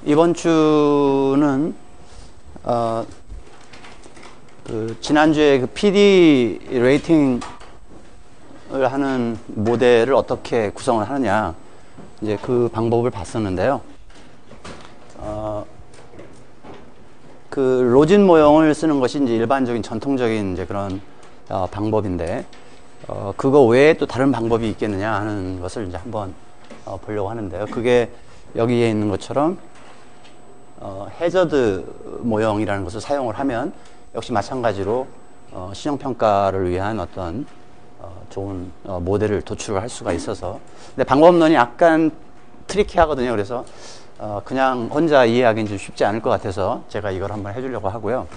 이번 주는 지난주에 그 PD 레이팅을 하는 모델을 어떻게 구성을 하느냐, 이제 그 방법을 봤었는데요. 그 로진 모형을 쓰는 것이 이제 일반적인 전통적인 이제 그런 방법인데, 그거 외에 또 다른 방법이 있겠느냐 하는 것을 이제 한번 보려고 하는데요. 그게 여기에 있는 것처럼 해저드 모형이라는 것을 사용을 하면 역시 마찬가지로 신용평가를 위한 어떤 좋은 모델을 도출을 할 수가 있어서, 근데 방법론이 약간 트리키하거든요. 그래서 그냥 혼자 이해하기는 좀 쉽지 않을 것 같아서 제가 이걸 한번 해주려고 하고요.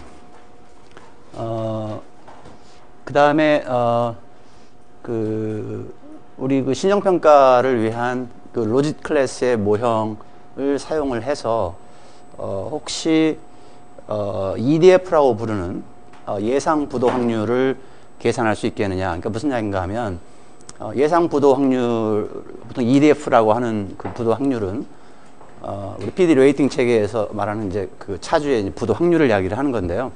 그 다음에 우리 그 신용평가를 위한 그 로짓 클래스의 모형을 사용을 해서 혹시 EDF라고 부르는 예상 부도 확률을 계산할 수 있겠느냐. 그러니까 무슨 이야기인가 하면, 예상 부도 확률, 보통 EDF라고 하는 그 부도 확률은 우리 PD 레이팅 체계에서 말하는 이제 그 차주의 부도 확률을 이야기를 하는 건데요.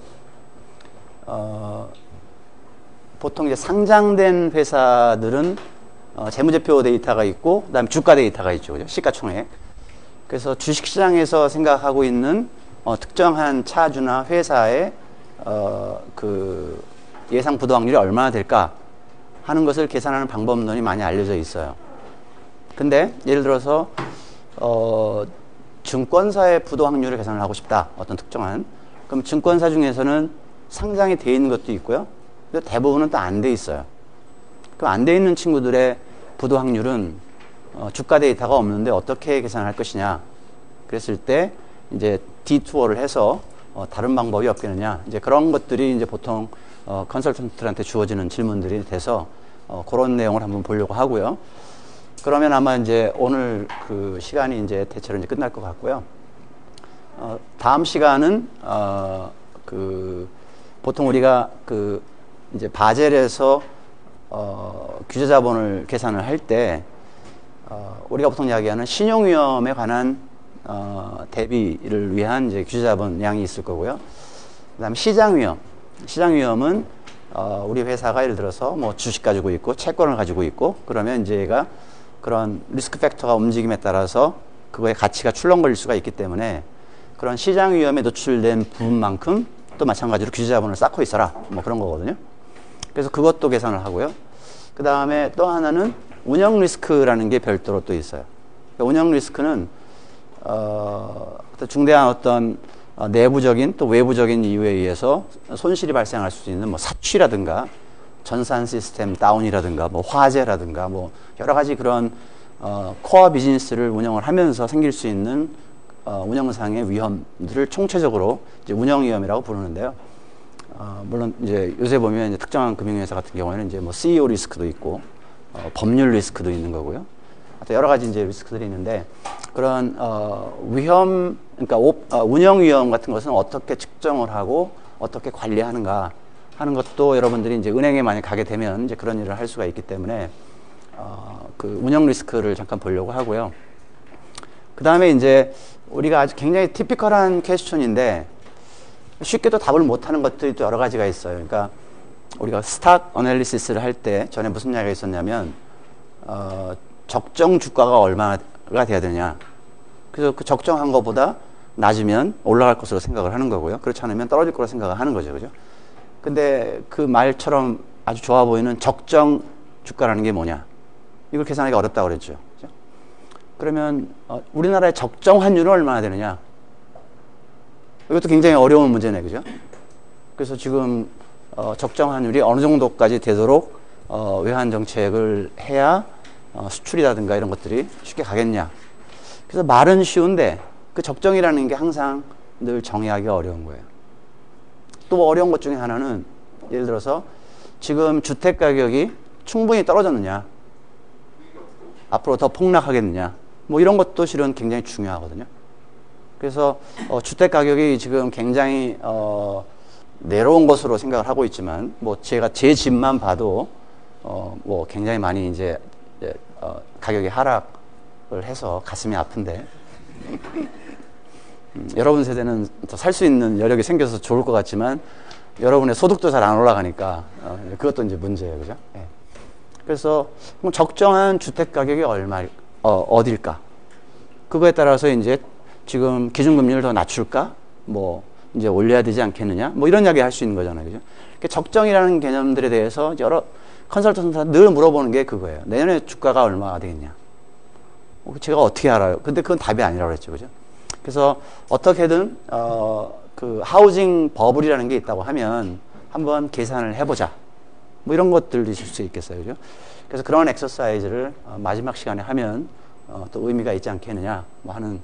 보통 이제 상장된 회사들은 재무제표 데이터가 있고, 그다음에 주가 데이터가 있죠, 그죠? 시가총액. 그래서 주식시장에서 생각하고 있는 특정한 차주나 회사의 그 예상 부도 확률이 얼마나 될까 하는 것을 계산하는 방법론이 많이 알려져 있어요. 근데 예를 들어서 증권사의 부도 확률을 계산을 하고 싶다, 어떤 특정한. 그럼 증권사 중에서는 상장이 돼 있는 것도 있고요, 근데 대부분은 또 안 돼 있어요. 그럼 안 돼 있는 친구들의 부도 확률은 주가 데이터가 없는데 어떻게 계산할 것이냐. 그랬을 때 이제 디투어를 해서 다른 방법이 없겠느냐. 이제 그런 것들이 이제 보통 컨설턴트한테 주어지는 질문들이 돼서 그런 내용을 한번 보려고 하고요. 그러면 아마 이제 오늘 그 시간이 이제 대체로 이제 끝날 것 같고요. 다음 시간은 보통 우리가 이제 바젤에서 규제자본을 계산을 할 때 우리가 보통 이야기하는 신용위험에 관한 대비를 위한 이제 규제자본량이 있을 거고요. 그다음에 시장위험. 시장위험은 우리 회사가 예를 들어서 뭐 주식 가지고 있고 채권을 가지고 있고, 그러면 이제 얘가 그런 리스크 팩터가 움직임에 따라서 그거의 가치가 출렁거릴 수가 있기 때문에 그런 시장 위험에 노출된 부분만큼 또 마찬가지로 규제자본을 쌓고 있어라, 뭐 그런 거거든요. 그래서 그것도 계산을 하고요. 그 다음에 또 하나는 운영 리스크라는 게 별도로 또 있어요. 그러니까 운영 리스크는 중대한 어떤 내부적인 또 외부적인 이유에 의해서 손실이 발생할 수 있는 뭐 사취라든가 전산 시스템 다운이라든가 뭐 화재라든가 뭐 여러 가지 그런 코어 비즈니스를 운영을 하면서 생길 수 있는 운영상의 위험들을 총체적으로 이제 운영 위험이라고 부르는데요. 물론 이제 요새 보면 이제 특정한 금융회사 같은 경우에는 이제 뭐 CEO 리스크도 있고 법률 리스크도 있는 거고요. 여러 가지 이제 리스크들이 있는데, 그런 위험, 그러니까 운영 위험 같은 것은 어떻게 측정을 하고 어떻게 관리하는가 하는 것도 여러분들이 이제 은행에 많이 가게 되면 이제 그런 일을 할 수가 있기 때문에 그 운영 리스크를 잠깐 보려고 하고요. 그 다음에 이제 우리가 아주 굉장히 티피컬한 퀘스천인데 쉽게 또 답을 못하는 것들이 또 여러 가지가 있어요. 그러니까 우리가 스탁 어널리시스를 할 때 전에 무슨 이야기가 있었냐면 적정 주가가 얼마가 돼야 되냐. 그래서 그 적정한 것보다 낮으면 올라갈 것으로 생각을 하는 거고요. 그렇지 않으면 떨어질 거로 생각을 하는 거죠, 그죠? 근데 그 말처럼 아주 좋아 보이는 적정 주가라는 게 뭐냐? 이걸 계산하기가 어렵다고 그랬죠. 그죠? 그러면 우리나라의 적정 환율은 얼마나 되느냐? 이것도 굉장히 어려운 문제네, 그죠? 그래서 지금 적정 환율이 어느 정도까지 되도록 외환 정책을 해야 수출이라든가 이런 것들이 쉽게 가겠냐? 그래서 말은 쉬운데 그 적정이라는 게 항상 늘 정의하기가 어려운 거예요. 또 어려운 것 중에 하나는 예를 들어서 지금 주택 가격이 충분히 떨어졌느냐, 앞으로 더 폭락하겠느냐, 뭐 이런 것도 실은 굉장히 중요하거든요. 그래서 주택 가격이 지금 굉장히 내려온 것으로 생각을 하고 있지만, 뭐 제가 제 집만 봐도 뭐 굉장히 많이 이제 가격이 하락을 해서 가슴이 아픈데 여러분 세대는 더 살 수 있는 여력이 생겨서 좋을 것 같지만 여러분의 소득도 잘 안 올라가니까 그것도 이제 문제예요, 그죠? 예. 그래서 적정한 주택 가격이 어딜까? 그거에 따라서 이제 지금 기준금리를 더 낮출까? 뭐 이제 올려야 되지 않겠느냐? 뭐 이런 이야기 할 수 있는 거잖아요, 그죠? 적정이라는 개념들에 대해서 여러 컨설턴트한테 늘 물어보는 게 그거예요. 내년에 주가가 얼마가 되겠냐? 제가 어떻게 알아요? 근데 그건 답이 아니라고 그랬죠, 그죠? 그래서 어떻게든 그 하우징 버블이라는 게 있다고 하면 한번 계산을 해보자. 뭐 이런 것들도 있을 수 있겠어요, 그죠? 그래서 그런 엑서사이즈를 마지막 시간에 하면 또 의미가 있지 않겠느냐 뭐 하는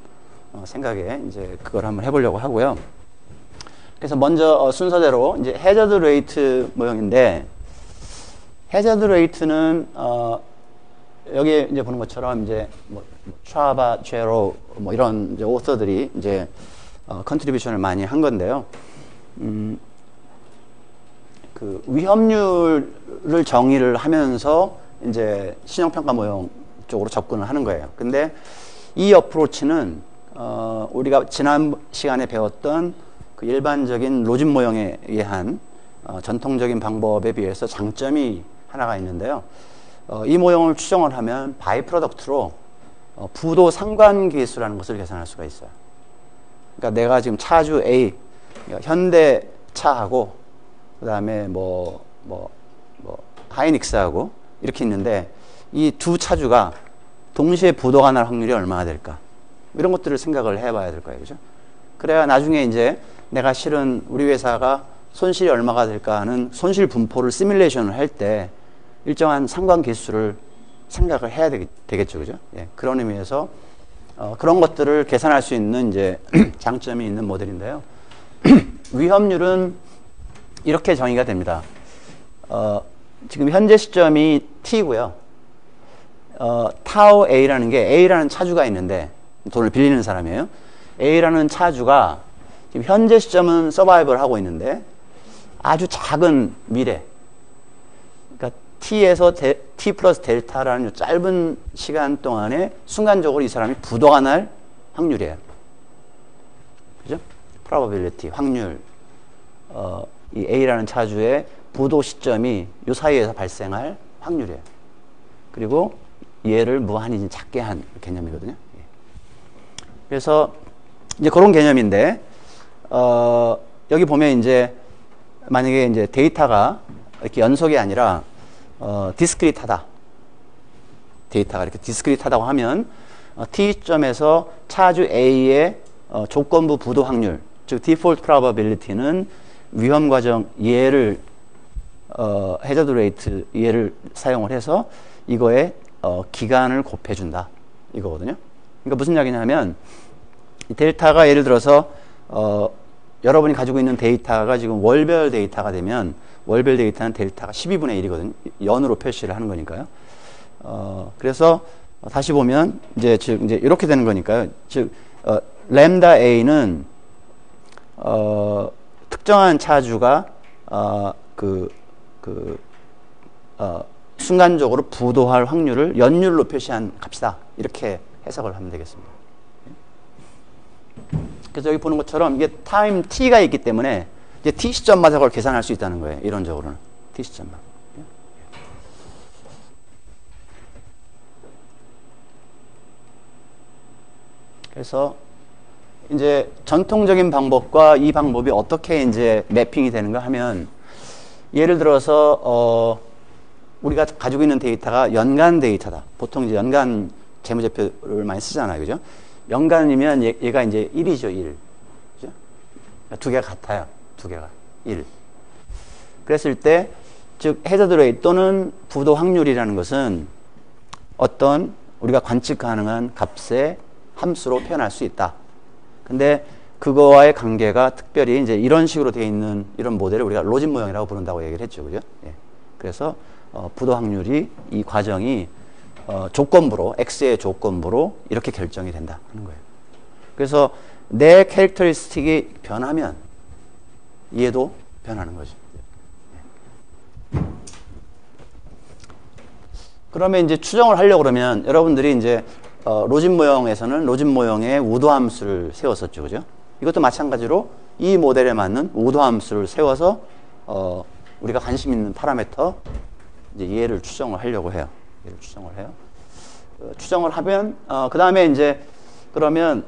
생각에 이제 그걸 한번 해보려고 하고요. 그래서 먼저 순서대로 이제 해저드 레이트 모형인데, 해저드 레이트는 여기 이제 보는 것처럼 이제 뭐 트라바, 제로 뭐 이런 이제 오서들이 이제 컨트리뷰션을 많이 한 건데요. 그 위험률을 정의를 하면서 이제 신용평가 모형 쪽으로 접근을 하는 거예요. 근데 이 어프로치는 우리가 지난 시간에 배웠던 그 일반적인 로진 모형에 의한 전통적인 방법에 비해서 장점이 하나가 있는데요. 이 모형을 추정을 하면 바이 프로덕트로 부도 상관계수라는 것을 계산할 수가 있어요. 그러니까 내가 지금 차주 A, 현대차하고 그 다음에 하이닉스하고 이렇게 있는데 이 두 차주가 동시에 부도가 날 확률이 얼마나 될까? 이런 것들을 생각을 해봐야 될 거예요, 그죠? 그래야 나중에 이제 내가 실은 우리 회사가 손실이 얼마가 될까 하는 손실 분포를 시뮬레이션을 할 때 일정한 상관계수를 생각을 해야 되겠죠, 그죠? 예, 그런 의미에서 그런 것들을 계산할 수 있는 이제 장점이 있는 모델인데요. 위험률은 이렇게 정의가 됩니다. 지금 현재 시점이 T고요. 타오 A라는 게 A라는 차주가 있는데 돈을 빌리는 사람이에요. A라는 차주가 지금 현재 시점은 서바이벌 하고 있는데 아주 작은 미래, 그러니까 T에서 T 플러스 델타라는 짧은 시간 동안에 순간적으로 이 사람이 부도가 날 확률이에요. 그죠? probability, 확률. 이 A라는 차주의 부도 시점이 이 사이에서 발생할 확률이에요. 그리고 얘를 무한히 작게 한 개념이거든요. 그래서 이제 그런 개념인데, 여기 보면 이제 만약에 이제 데이터가 이렇게 연속이 아니라 디스크리트하다. 데이터가 이렇게 디스크리트하다고 하면 T 시점에서 차주 A의 조건부 부도 확률, 즉 디폴트 프로바빌리티는 위험 과정 얘를 해저드 레이트 얘를 사용을 해서 이거에 기간을 곱해준다 이거거든요. 그러니까 무슨 이야기냐면 델타가 예를 들어서 여러분이 가지고 있는 데이터가 지금 월별 데이터가 되면 월별 데이터는 델타가 12분의 1이거든요. 연으로 표시를 하는 거니까요. 그래서 다시 보면 이제 이렇게 되는 거니까요. 즉 램다 A는 특정한 차주가 순간적으로 부도할 확률을 연율로 표시한 값이다. 이렇게 해석을 하면 되겠습니다. 그래서 여기 보는 것처럼 이게 타임 t가 있기 때문에 이제 t 시점마다 그걸 계산할 수 있다는 거예요. 이론적으로는 t 시점만. 그래서 이제 전통적인 방법과 이 방법이 어떻게 이제 매핑이 되는가 하면, 예를 들어서 우리가 가지고 있는 데이터가 연간 데이터다. 보통 이제 연간 재무제표를 많이 쓰잖아요, 그죠? 연간이면 얘가 이제 1이죠, 1. 그죠? 두 개가 같아요, 두 개가 1. 그랬을 때, 즉 해저드 레이트 또는 부도 확률이라는 것은 어떤 우리가 관측 가능한 값의 함수로 표현할 수 있다. 근데 그거와의 관계가 특별히 이제 이런 식으로 되어 있는 이런 모델을 우리가 로진 모형이라고 부른다고 얘기를 했죠, 그죠? 예. 그래서 부도 확률이 이 과정이 조건부로, X의 조건부로 이렇게 결정이 된다 하는 거예요. 그래서 내 캐릭터리스틱이 변하면 얘도 변하는 거죠. 그러면 이제 추정을 하려고 그러면 여러분들이 이제 로진 모형에서는 로진 모형의 우도 함수를 세웠었죠, 그죠? 이것도 마찬가지로 이 모델에 맞는 우도 함수를 세워서 우리가 관심 있는 파라미터 이제 얘를 추정을 하려고 해요. 얘를 추정을 해요. 추정을 하면 그 다음에 이제 그러면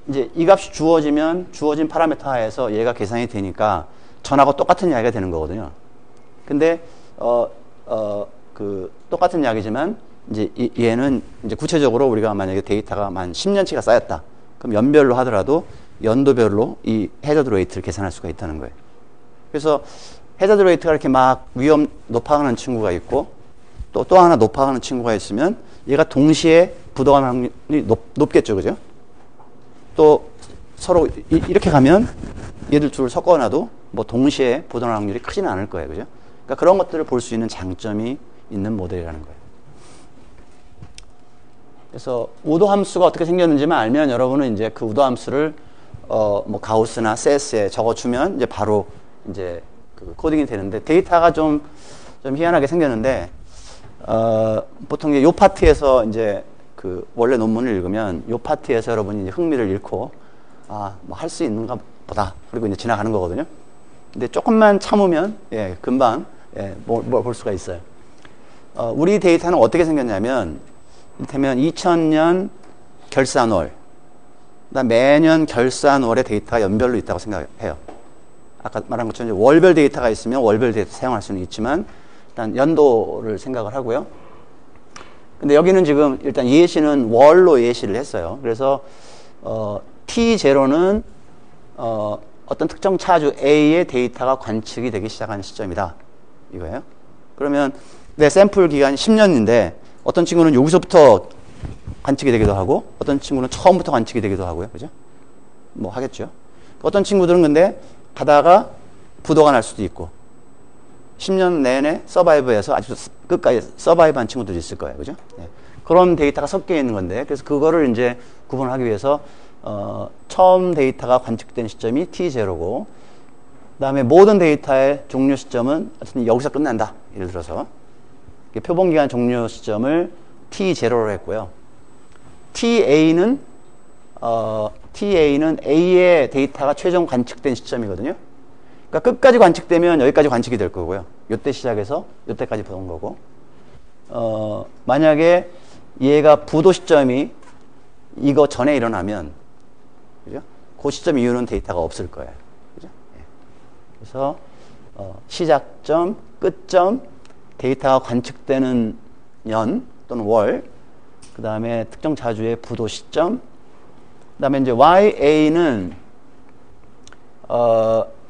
이제 이 값이 주어진 파라미터 하에서 얘가 계산이 되니까 전하고 똑같은 이야기가 되는 거거든요. 근데 그 똑같은 이야기지만 이제 얘는 이제 구체적으로 우리가 만약에 데이터가 만 10년치가 쌓였다. 그럼 연별로 하더라도 연도별로 이 해저드 레이트를 계산할 수가 있다는 거예요. 그래서 해저드 레이트가 이렇게 막 위험 높아가는 친구가 있고 또 하나 높아가는 친구가 있으면 얘가 동시에 부도가는 확률이 높겠죠. 그죠? 또 서로 이렇게 가면 얘들 둘을 섞어놔도 뭐 동시에 부도가는 확률이 크지는 않을 거예요. 그죠? 그러니까 그런 것들을 볼 수 있는 장점이 있는 모델이라는 거예요. 그래서 우도 함수가 어떻게 생겼는지만 알면 여러분은 이제 그 우도 함수를 뭐 가우스나 세스에 적어주면 이제 바로 이제 그 코딩이 되는데 데이터가 좀 희한하게 생겼는데 보통 이 파트에서 이제 그 원래 논문을 읽으면 이 파트에서 여러분이 이제 흥미를 잃고 뭐 할 수 있는가 보다 그리고 이제 지나가는 거거든요. 근데 조금만 참으면 금방 볼 수가 있어요. 우리 데이터는 어떻게 생겼냐면 이를테면 2000년 결산월 그다음 매년 결산월의 데이터가 연별로 있다고 생각해요. 아까 말한 것처럼 이제 월별 데이터가 있으면 월별 데이터 사용할 수는 있지만 일단 연도를 생각을 하고요. 근데 여기는 지금 일단 예시는 월로 예시를 했어요. 그래서 T0는 어떤 특정 차주 A의 데이터가 관측이 되기 시작하는 시점이다. 이거예요. 그러면 내 샘플 기간이 10년인데 어떤 친구는 여기서부터 관측이 되기도 하고 어떤 친구는 처음부터 관측이 되기도 하고요. 그죠? 뭐 하겠죠. 어떤 친구들은 근데 가다가 부도가 날 수도 있고 10년 내내 서바이브해서 아주 끝까지 서바이브한 친구들이 있을 거예요. 그죠? 그런 데이터가 섞여 있는 건데 그래서 그거를 이제 구분하기 위해서 처음 데이터가 관측된 시점이 T0고 그다음에 모든 데이터의 종료 시점은 어쨌든 여기서 끝난다. 예를 들어서 표본기간 종료 시점을 T0로 했고요. TA는 A의 데이터가 최종 관측된 시점이거든요. 그러니까 끝까지 관측되면 여기까지 관측이 될 거고요. 이때 시작해서 이때까지 보는 거고 만약에 얘가 부도 시점이 이거 전에 일어나면 그죠? 그 시점 이후는 데이터가 없을 거예요. 그죠? 그래서 시작점, 끝점, 데이터가 관측되는 년 또는 월, 그 다음에 특정 차주의 부도 시점, 그 다음에 이제 YA는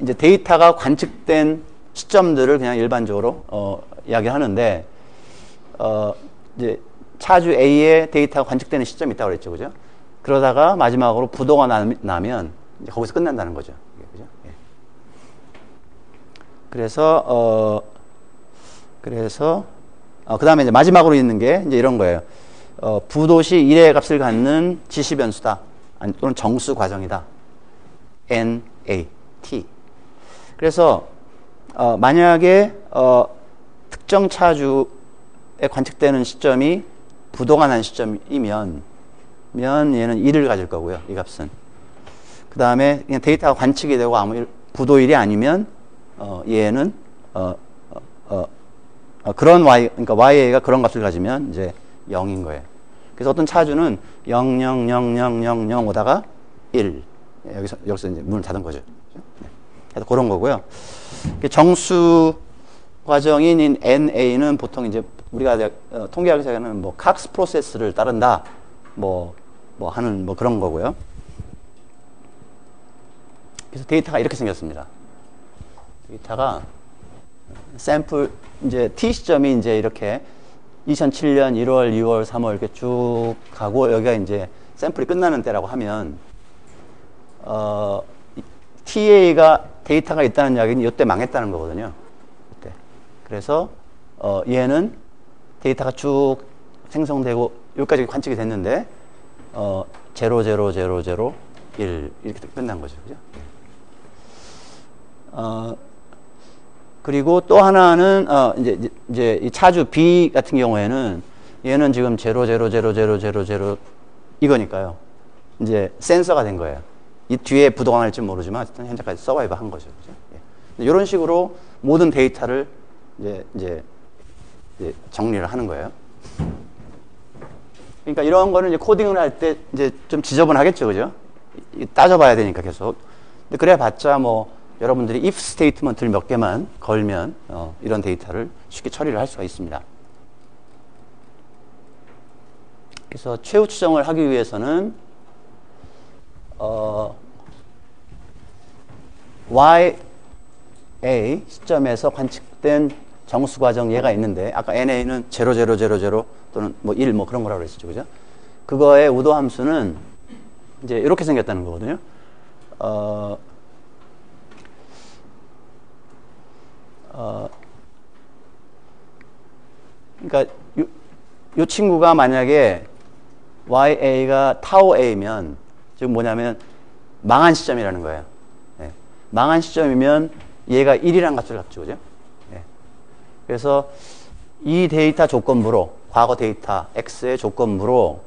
이제 데이터가 관측된 시점들을 그냥 일반적으로 이야기하는데 이제 차주 A의 데이터가 관측되는 시점이 있다고 그랬죠, 그죠? 그러다가 마지막으로 부도가 나면 이제 거기서 끝난다는 거죠. 그죠? 그래서 그 다음에 이제 마지막으로 있는 게 이제 이런 거예요. 부도시 1의 값을 갖는 지시 변수다. 또는 정수 과정이다. NAT. 그래서 만약에 특정 차주에 관측되는 시점이 부도가 난 시점이면 얘는 1을 가질 거고요. 이 값은. 그 다음에 그냥 데이터가 관측이 되고 아무 부도일이 아니면 얘는 그런 그러니까 YA가 그런 값을 가지면 이제 0인 거예요. 그래서 어떤 차주는 0, 0, 0, 0, 0, 0 오다가 1. 여기서 이제 문을 닫은 거죠. 그래서 그런 거고요. 정수 과정인 NA는 보통 이제 우리가 통계학에서 하는 뭐 칵스 프로세스를 따른다. 뭐 하는 뭐 그런 거고요. 그래서 데이터가 이렇게 생겼습니다. 데이터가 샘플 이제 T 시점이 이제 이렇게 2007년 1월, 2월, 3월 이렇게 쭉 가고 여기가 이제 샘플이 끝나는 때라고 하면 TA가 데이터가 있다는 이야기는 이때 망했다는 거거든요. 이때. 그래서 얘는 데이터가 쭉 생성되고 여기까지 관측이 됐는데 0, 0, 0, 0, 1 이렇게 끝난 거죠. 그죠? 그리고 또 하나는 이제 이 차주 B 같은 경우에는 얘는 지금 0, 0, 0, 0, 0, 0 이거니까요. 이제 센서가 된 거예요. 이 뒤에 부도가 날지 모르지만 어쨌든 현재까지 서바이브 한 거죠. 그죠? 예. 이런 식으로 모든 데이터를 이제 정리를 하는 거예요. 그러니까 이런 거는 이제 코딩을 할 때 이제 좀 지저분하겠죠. 그죠? 따져봐야 되니까 계속. 근데 그래 봤자 뭐 여러분들이 if 스테이트먼트를 몇 개만 걸면 이런 데이터를 쉽게 처리를 할 수가 있습니다. 그래서 최후 추정을 하기 위해서는 YA 시점에서 관측된 정수 과정 얘가 있는데 아까 NA는 0, 0, 0, 0 또는 뭐 1 뭐 그런 거라고 그랬었죠. 그죠? 그거의 우도 함수는 이제 이렇게 생겼다는 거거든요. 그러니까 요 친구가 만약에 YA가 타우 A면 지금 뭐냐면 망한 시점이라는 거예요. 예. 망한 시점이면 얘가 1이라는 값을 갖죠. 그죠? 예. 그래서 이 데이터 조건부로 과거 데이터 X의 조건부로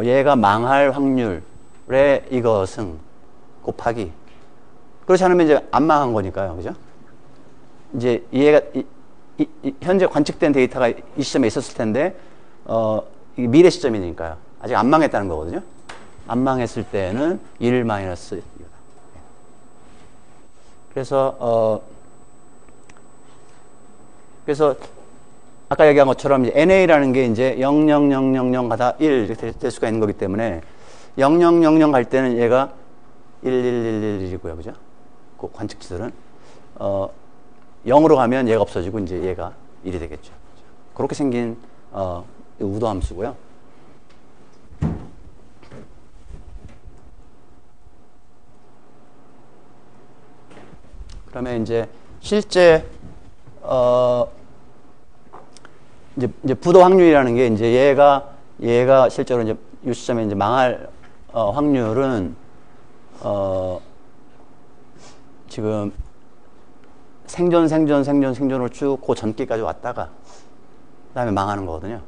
얘가 망할 확률의 이것은 곱하기 그렇지 않으면 이제 안 망한 거니까요. 그죠? 이제 얘가 현재 관측된 데이터가 이 시점에 있었을 텐데 이게 미래 시점이니까요. 아직 안 망했다는 거거든요. 안 망했을 때는 1 마이너스 이거다. 그래서 아까 얘기한 것처럼 이제 NA라는 게 이제 0, 0, 0, 0, 0 가다 1 이렇게 될 수가 있는 거기 때문에 0, 0, 0, 0 갈 때는 얘가 1, 1, 1, 1, 1이고요. 그죠? 그 관측치들은 0으로 가면 얘가 없어지고 이제 얘가 1이 되겠죠. 그렇게 생긴 우도 함수고요. 그러면 이제 실제 이제 부도 확률이라는 게 이제 얘가 실제로 이제 이 시점에 이제 망할 확률은 지금 생존으로 쭉 그 전기까지 왔다가 그다음에 망하는 거거든요.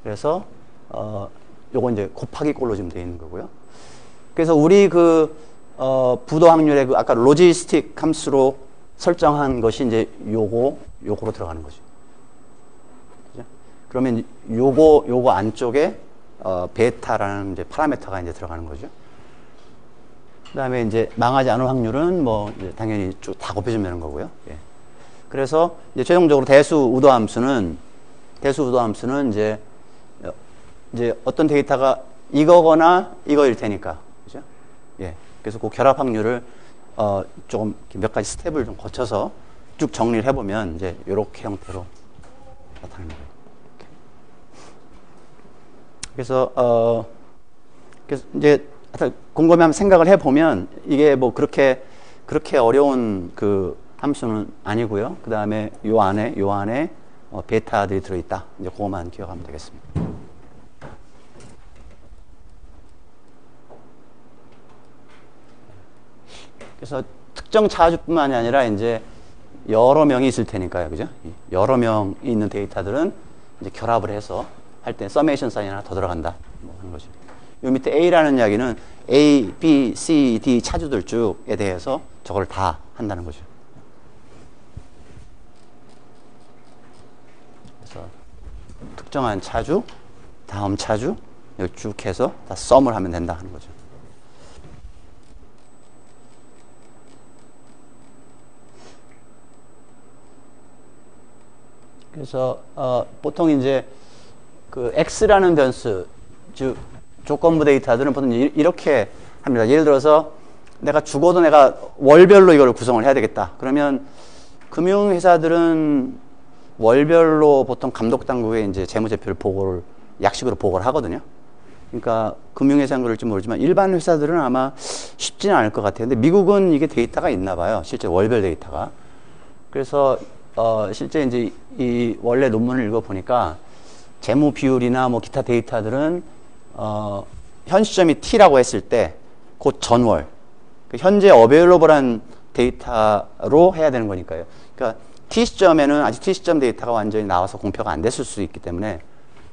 그래서 요거 이제 곱하기 꼴로 지금 되어 있는 거고요. 그래서 우리 부도 확률의 아까 로지스틱 함수로 설정한 것이 이제 요거로 들어가는 거죠. 그죠? 그러면 요거 안쪽에 베타라는 이제 파라미터가 이제 들어가는 거죠. 그 다음에 이제 망하지 않을 확률은 뭐 이제 당연히 쭉 다 곱해주면 되는 거고요. 예. 그래서 이제 최종적으로 대수 우도 함수는 이제 어떤 데이터가 이거거나 이거일 테니까. 그죠? 예. 그래서 그 결합 확률을 조금 몇 가지 스텝을 좀 거쳐서 쭉 정리를 해보면 이제 이렇게 형태로 나타나는 거예요. 그래서 이제 곰곰이 생각을 해보면 이게 뭐 그렇게 어려운 그 함수는 아니고요. 그 다음에 요 안에 베타들이 들어있다. 이제 그거만 기억하면 되겠습니다. 그래서 특정 차주뿐만이 아니라 이제 여러 명이 있을 테니까요. 그죠? 여러 명이 있는 데이터들은 이제 결합을 해서 할 때 서메이션 사인이 하나 더 들어간다. 뭐 하는 거죠. 요 밑에 A라는 이야기는 A, B, C, D 차주들 쭉에 대해서 저걸 다 한다는 거죠. 그래서 특정한 차주, 다음 차주, 여기 쭉 해서 다 썸을 하면 된다 하는 거죠. 그래서 보통 이제 그 X라는 변수, 즉 조건부 데이터들은 보통 이렇게 합니다. 예를 들어서 내가 죽어도 내가 월별로 이걸 구성을 해야 되겠다. 그러면 금융회사들은 월별로 보통 감독당국에 이제 재무제표를 약식으로 보고를 하거든요. 그러니까 금융회사는 그럴지 모르지만 일반 회사들은 아마 쉽지는 않을 것 같아요. 근데 미국은 이게 데이터가 있나 봐요. 실제 월별 데이터가. 그래서 실제 이제 이 원래 논문을 읽어보니까 재무 비율이나 뭐 기타 데이터들은 현 시점이 T라고 했을 때 그 전월, 현재 어베일러블한 데이터로 해야 되는 거니까요. 그러니까 T 시점에는 아직 T 시점 데이터가 완전히 나와서 공표가 안 됐을 수 있기 때문에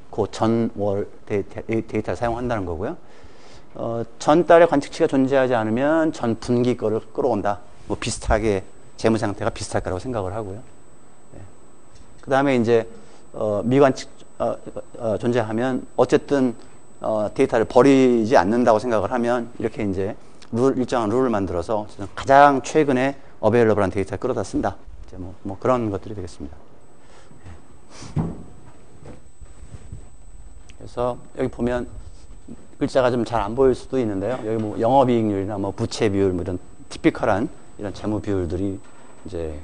그 전월 데이터를 사용한다는 거고요. 전달의 관측치가 존재하지 않으면 전 분기 거를 끌어온다. 뭐 비슷하게 재무 상태가 비슷할 거라고 생각을 하고요. 네. 그 다음에 이제 미관측 존재하면 어쨌든 데이터를 버리지 않는다고 생각을 하면 이렇게 이제 일정한 룰을 만들어서 가장 최근에 어베일러블한 데이터를 끌어다 쓴다. 이제 뭐 그런 것들이 되겠습니다. 네. 그래서 여기 보면 글자가 좀 잘 안 보일 수도 있는데요. 여기 뭐 영업이익률이나 뭐 부채 비율, 뭐 이런 티피컬한 이런 재무 비율들이 이제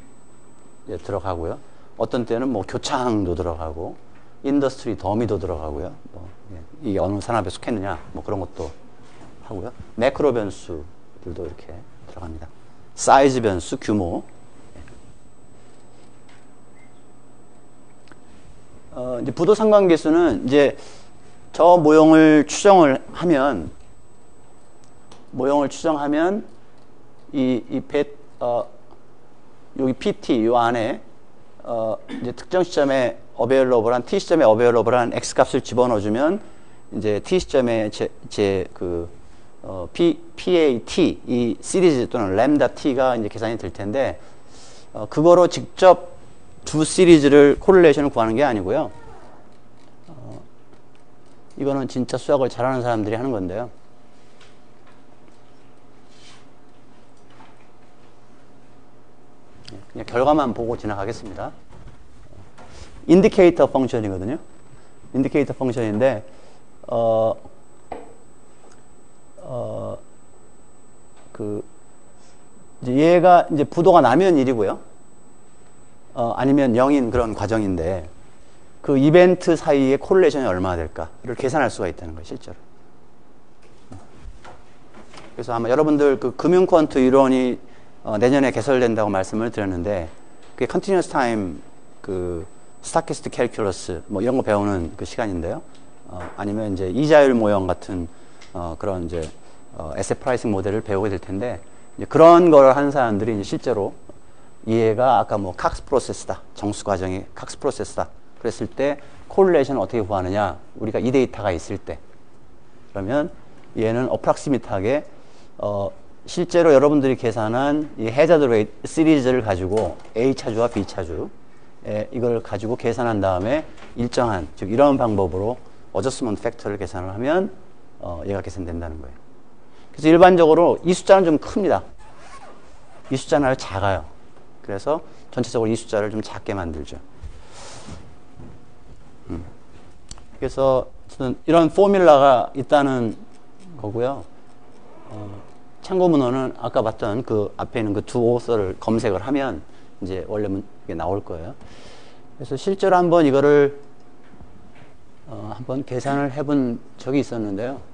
들어가고요. 어떤 때는 뭐 교차항도 들어가고, 인더스트리 더미도 들어가고요. 뭐 이게 어느 산업에 속했느냐, 뭐 그런 것도 하고요. 매크로 변수들도 이렇게 들어갑니다. 사이즈 변수, 규모. 이제 부도 상관계수는 이제 저 모형을 추정을 하면 여기 PT 요 안에 이제 특정 시점에 어베일러블한 T 시점에 어베일러블한 X 값을 집어넣어주면 이제 T 시점에 PAT 이 시리즈 또는 램다 T가 이제 계산이 될 텐데 그거로 직접 두 시리즈를 코릴레이션을 구하는 게 아니고요. 이거는 진짜 수학을 잘하는 사람들이 하는 건데요. 그냥 결과만 보고 지나가겠습니다. 인디케이터 펑션이거든요. 인디케이터 펑션인데 이제 얘가 이제 부도가 나면 1이고요. 아니면 0인 그런 과정인데 그 이벤트 사이의 코릴레이션이 얼마나 될까를 계산할 수가 있다는 거예요, 실제로. 그래서 아마 여러분들 그 금융 퀀트 이론이 내년에 개설된다고 말씀을 드렸는데 그게 컨티뉴어스 타임 그 스타키스틱 캘큘러스 뭐 이런 거 배우는 그 시간인데요. 아니면 이제 이자율 모형 같은 그런 이제 에셋 프라이싱 모델을 배우게 될 텐데 이제 그런 걸 하는 사람들이 이제 실제로 얘가 아까 뭐 칵스 프로세스다. 정수 과정이 칵스 프로세스다. 그랬을 때 코릴레이션을 어떻게 구하느냐? 우리가 이 데이터가 있을 때 그러면 얘는 어프락시밋하게 실제로 여러분들이 계산한 이 해저드 레이트 시리즈를 가지고 A 차주와 B 차주 이걸 가지고 계산한 다음에 일정한 즉 이런 방법으로 어저스먼트 팩터를 계산을 하면 얘가 계산된다는 거예요. 그래서 일반적으로 이 숫자는 좀 큽니다. 이 숫자는 아주 작아요. 그래서 전체적으로 이 숫자를 좀 작게 만들죠. 그래서 이런 포뮬라가 있다는 거고요. 참고 문헌은 아까 봤던 그 앞에 있는 그 두 오서를 검색을 하면 이제 원래 이게 나올 거예요. 그래서 실제로 한번 이거를 한번 계산을 해본 적이 있었는데요.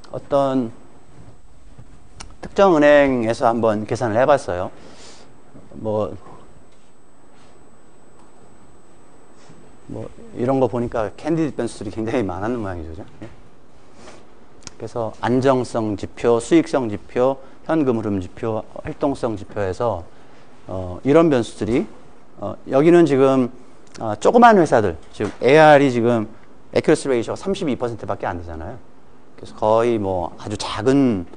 어떤 특정 은행에서 한번 계산을 해봤어요. 뭐 이런 거 보니까 캔디드 변수들이 굉장히 많았는 모양이죠. 그죠? 그래서 안정성 지표, 수익성 지표, 현금 흐름 지표, 활동성 지표에서 이런 변수들이 여기는 지금 조그만 회사들, 즉 AR이 지금 accuracy ratio가 32%밖에 안 되잖아요. 그래서 거의 뭐 아주 작은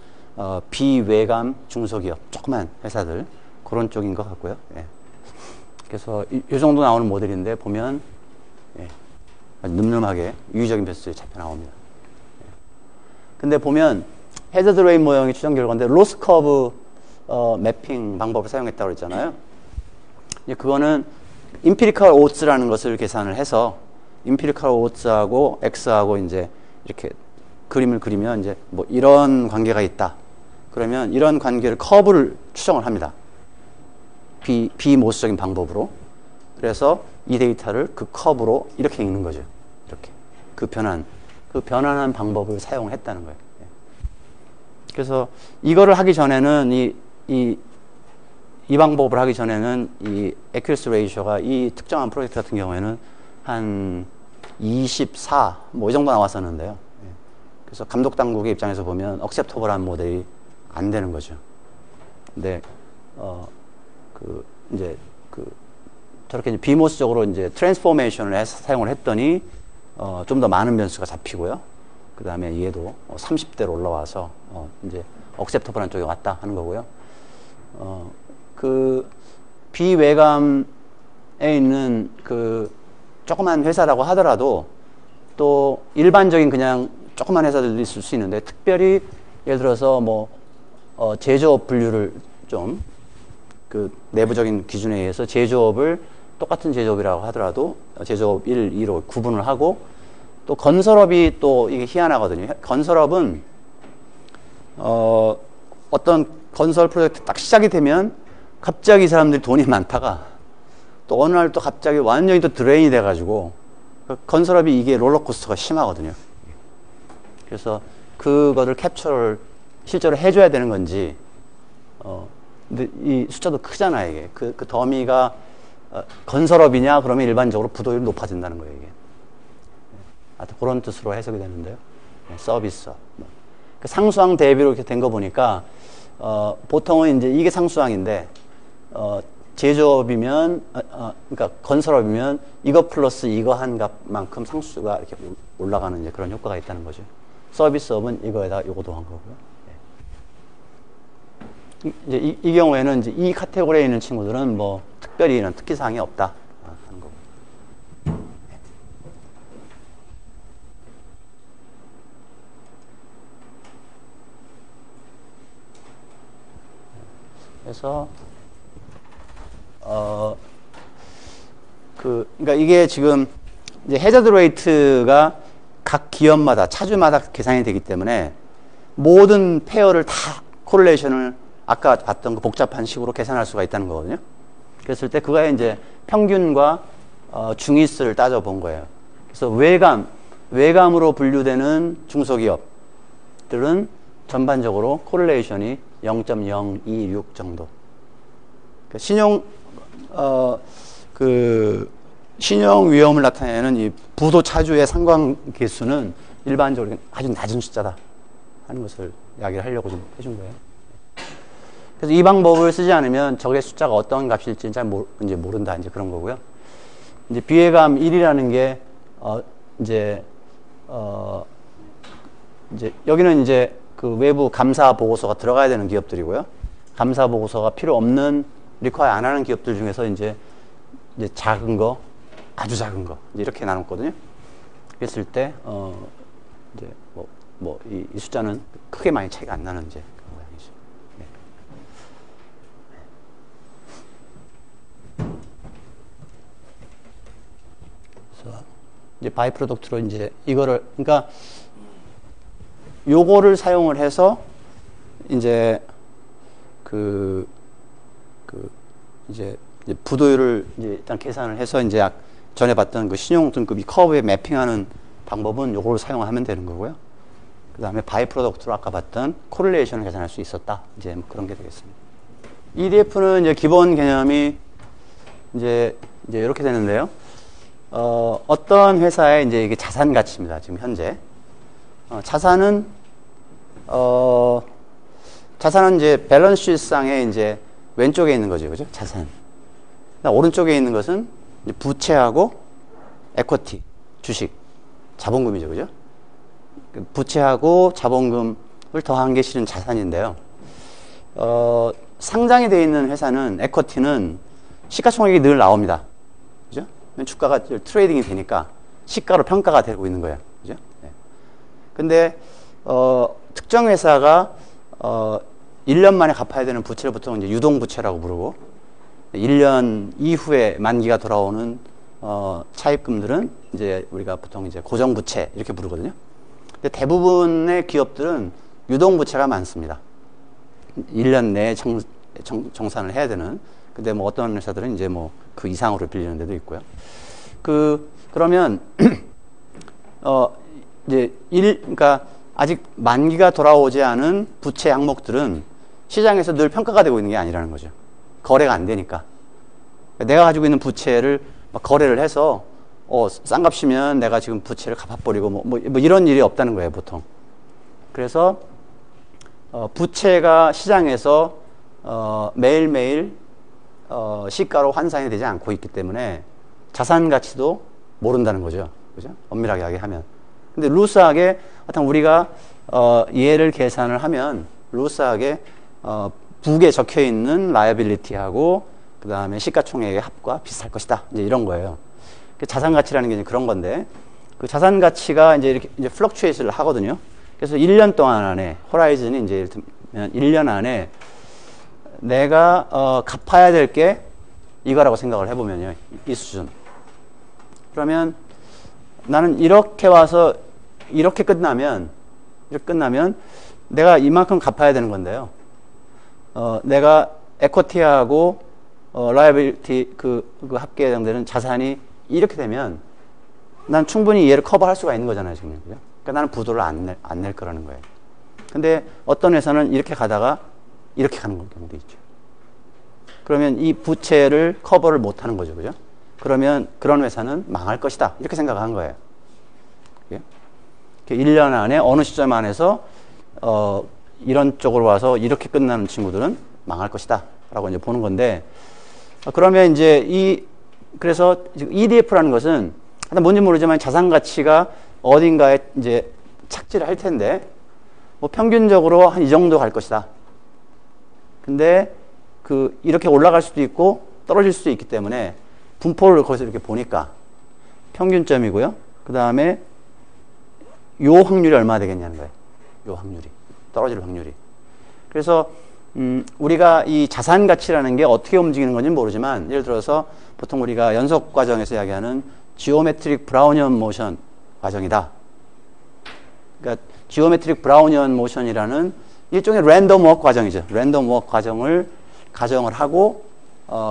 비외감 중소기업, 조그만 회사들 그런 쪽인 것 같고요. 예. 그래서 이 정도 나오는 모델인데 보면 예, 아주 늠름하게 유의적인 변수들이 잡혀 나옵니다. 예. 근데 보면 해저드 레인 모형이 추정 결과인데 로스 커브 매핑 방법을 사용했다고 그랬잖아요. 그거는 임피리컬 오츠라는 것을 계산을 해서 임피리컬 오츠하고 X하고 이제 이렇게 그림을 그리면 이제 뭐 이런 관계가 있다. 그러면 이런 관계를 커브를 추정을 합니다. 비모수적인 방법으로. 그래서 이 데이터를 그 커브로 이렇게 읽는 거죠. 이렇게. 그 변환한 방법을 사용했다는 거예요. 그래서 이거를 하기 전에는 이 방법을 하기 전에는 이 accuracy ratio가 이 특정한 프로젝트 같은 경우에는 한 24, 뭐 이 정도 나왔었는데요. 그래서 감독 당국의 입장에서 보면 억셉터블한 모델이 안 되는 거죠. 근데 이제 저렇게 이제 비모스적으로 이제 트랜스포메이션을 해서 사용을 했더니 좀 더 많은 변수가 잡히고요. 그 다음에 얘도 30대로 올라와서 이제 억셉터블한 쪽에 왔다 하는 거고요. 그 비외감에 있는 그 조그만 회사라고 하더라도 또 일반적인 그냥 조그만 회사들도 있을 수 있는데, 특별히 예를 들어서 뭐 제조업 분류를 좀 그 내부적인 기준에 의해서 제조업을 똑같은 제조업이라고 하더라도 제조업 1, 2로 구분을 하고, 또 건설업이 또 이게 희한하거든요. 건설업은 어떤 건설 프로젝트 딱 시작이 되면 갑자기 이 사람들이 돈이 많다가 또 어느 날 또 갑자기 완전히 또 드레인이 돼가지고, 건설업이 이게 롤러코스터가 심하거든요. 그래서 그거를 캡처를 실제로 해줘야 되는 건지, 근데 이 숫자도 크잖아요, 이게. 그 더미가 건설업이냐, 그러면 일반적으로 부도율이 높아진다는 거예요, 이게. 하여튼 그런 뜻으로 해석이 되는데요. 서비스업. 그 상수항 대비로 이렇게 된 거 보니까, 보통은 이제 이게 상수항인데, 제조업이면, 그러니까 건설업이면 이거 플러스 이거 한 값만큼 상수가 이렇게 올라가는 이제 그런 효과가 있다는 거죠. 서비스업은 이거에다 요거 더한 거고요. 이제 이 경우에는 이제 이 카테고리에 있는 친구들은 뭐 특별히 이런 특기사항이 없다 하는 거고. 그래서 그러니까 이게 지금 이제 해저드 레이트가 각 기업마다 차주마다 계산이 되기 때문에 모든 페어를 다 코릴레이션을 아까 봤던 그 복잡한 식으로 계산할 수가 있다는 거거든요. 그랬을 때 그거에 이제 평균과 중위수를 따져본 거예요. 그래서 외감으로 분류되는 중소기업들은 전반적으로 코릴레이션이 0.026 정도. 신용 위험을 나타내는 이 부도 차주의 상관계수는 일반적으로 아주 낮은 숫자다 하는 것을 이야기를 하려고 좀 해준 거예요. 그래서 이 방법을 쓰지 않으면 저게 숫자가 어떤 값일지 잘 이제 모른다, 이제 그런 거고요. 이제 비회감 1이라는 게, 이제 여기는 이제 그 외부 감사 보고서가 들어가야 되는 기업들이고요. 감사 보고서가 필요 없는, 리퀘어 안 하는 기업들 중에서 이제 작은 거, 아주 작은 거, 이제 이렇게 나눴거든요. 그랬을 때, 이제 이 숫자는 크게 많이 차이가 안 나는 이제 그런 모양이죠. 네. 그래서 이제 바이 프로덕트로 이제 이거를, 그러니까 요거를 사용을 해서 이제 이제 부도율을 이제 일단 계산을 해서 이제 전에 봤던 그 신용 등급 이 커브에 매핑하는 방법은 요걸 사용하면 되는 거고요. 그 다음에 바이 프로덕트로 아까 봤던 코릴레이션을 계산할 수 있었다. 이제 그런 게 되겠습니다. EDF는 이제 기본 개념이 이제 이렇게 되는데요. 어떤 회사의 이제 이게 자산 가치입니다. 지금 현재. 자산은 이제 밸런스 시트상에 이제 왼쪽에 있는 거죠. 그죠? 자산. 오른쪽에 있는 것은 이제 부채하고 에쿼티, 주식, 자본금이죠. 그죠? 부채하고 자본금을 더한 게 실은 자산인데요. 상장이 되어 있는 회사는 에쿼티는 시가총액이 늘 나옵니다. 그죠? 주가가 트레이딩이 되니까 시가로 평가가 되고 있는 거예요. 그죠? 네. 근데, 특정 회사가, 1년 만에 갚아야 되는 부채를 보통 이제 유동부채라고 부르고, 1년 이후에 만기가 돌아오는, 차입금들은 이제 우리가 보통 이제 고정부채 이렇게 부르거든요. 근데 대부분의 기업들은 유동부채가 많습니다. 1년 내에 정산을 해야 되는. 근데 뭐 어떤 회사들은 이제 뭐 그 이상으로 빌리는 데도 있고요. 그러면, 그러니까 아직 만기가 돌아오지 않은 부채 항목들은 시장에서 늘 평가가 되고 있는 게 아니라는 거죠. 거래가 안 되니까. 내가 가지고 있는 부채를 막 거래를 해서, 싼 값이면 내가 지금 부채를 갚아버리고 뭐 이런 일이 없다는 거예요, 보통. 그래서 부채가 시장에서 매일매일 시가로 환산이 되지 않고 있기 때문에 자산 가치도 모른다는 거죠. 그죠? 엄밀하게 이야기하면. 근데 루스하게 하여튼 우리가 얘를 계산을 하면 루스하게 북에 적혀 있는 라이어빌리티하고 그 다음에 시가총액의 합과 비슷할 것이다. 이제 이런 거예요. 자산 가치라는 게 이제 그런 건데 그 자산 가치가 이제 이렇게 이제 플럭추에이션을 하거든요. 그래서 1년 동안 안에 호라이즌이 이제 예를 들면 1년 안에 내가 갚아야 될 게 이거라고 생각을 해보면요. 이 수준. 그러면 나는 이렇게 와서 이렇게 끝나면 내가 이만큼 갚아야 되는 건데요. 내가 에쿼티하고 라이어빌리티 그 합계에 해당되는 자산이 이렇게 되면 난 충분히 얘를 커버할 수가 있는 거잖아요, 지금. 그죠? 그러니까 나는 부도를 안 낼 거라는 거예요. 근데 어떤 회사는 이렇게 가다가 이렇게 가는 경우도 있죠. 그러면 이 부채를 커버를 못 하는 거죠, 그죠? 그러면 그런 회사는 망할 것이다. 이렇게 생각한 거예요. 1년 안에 어느 시점 안에서 이런 쪽으로 와서 이렇게 끝나는 친구들은 망할 것이다. 라고 이제 보는 건데, 그러면 이제 그래서 EDF라는 것은 뭔지 모르지만 자산 가치가 어딘가에 이제 착지를 할 텐데, 뭐 평균적으로 한 이 정도 갈 것이다. 근데 이렇게 올라갈 수도 있고 떨어질 수도 있기 때문에 분포를 거기서 이렇게 보니까 평균점이고요. 그 다음에 요 확률이 얼마나 되겠냐는 거예요. 요 확률이. 떨어질 확률이. 그래서 우리가 이 자산 가치라는 게 어떻게 움직이는 건지 모르지만 예를 들어서 보통 우리가 연속 과정에서 이야기하는 지오메트릭 브라우니언 모션 과정이다. 그러니까 지오메트릭 브라우니언 모션이라는 일종의 랜덤 워크 과정이죠. 랜덤 워크 과정을 가정을 하고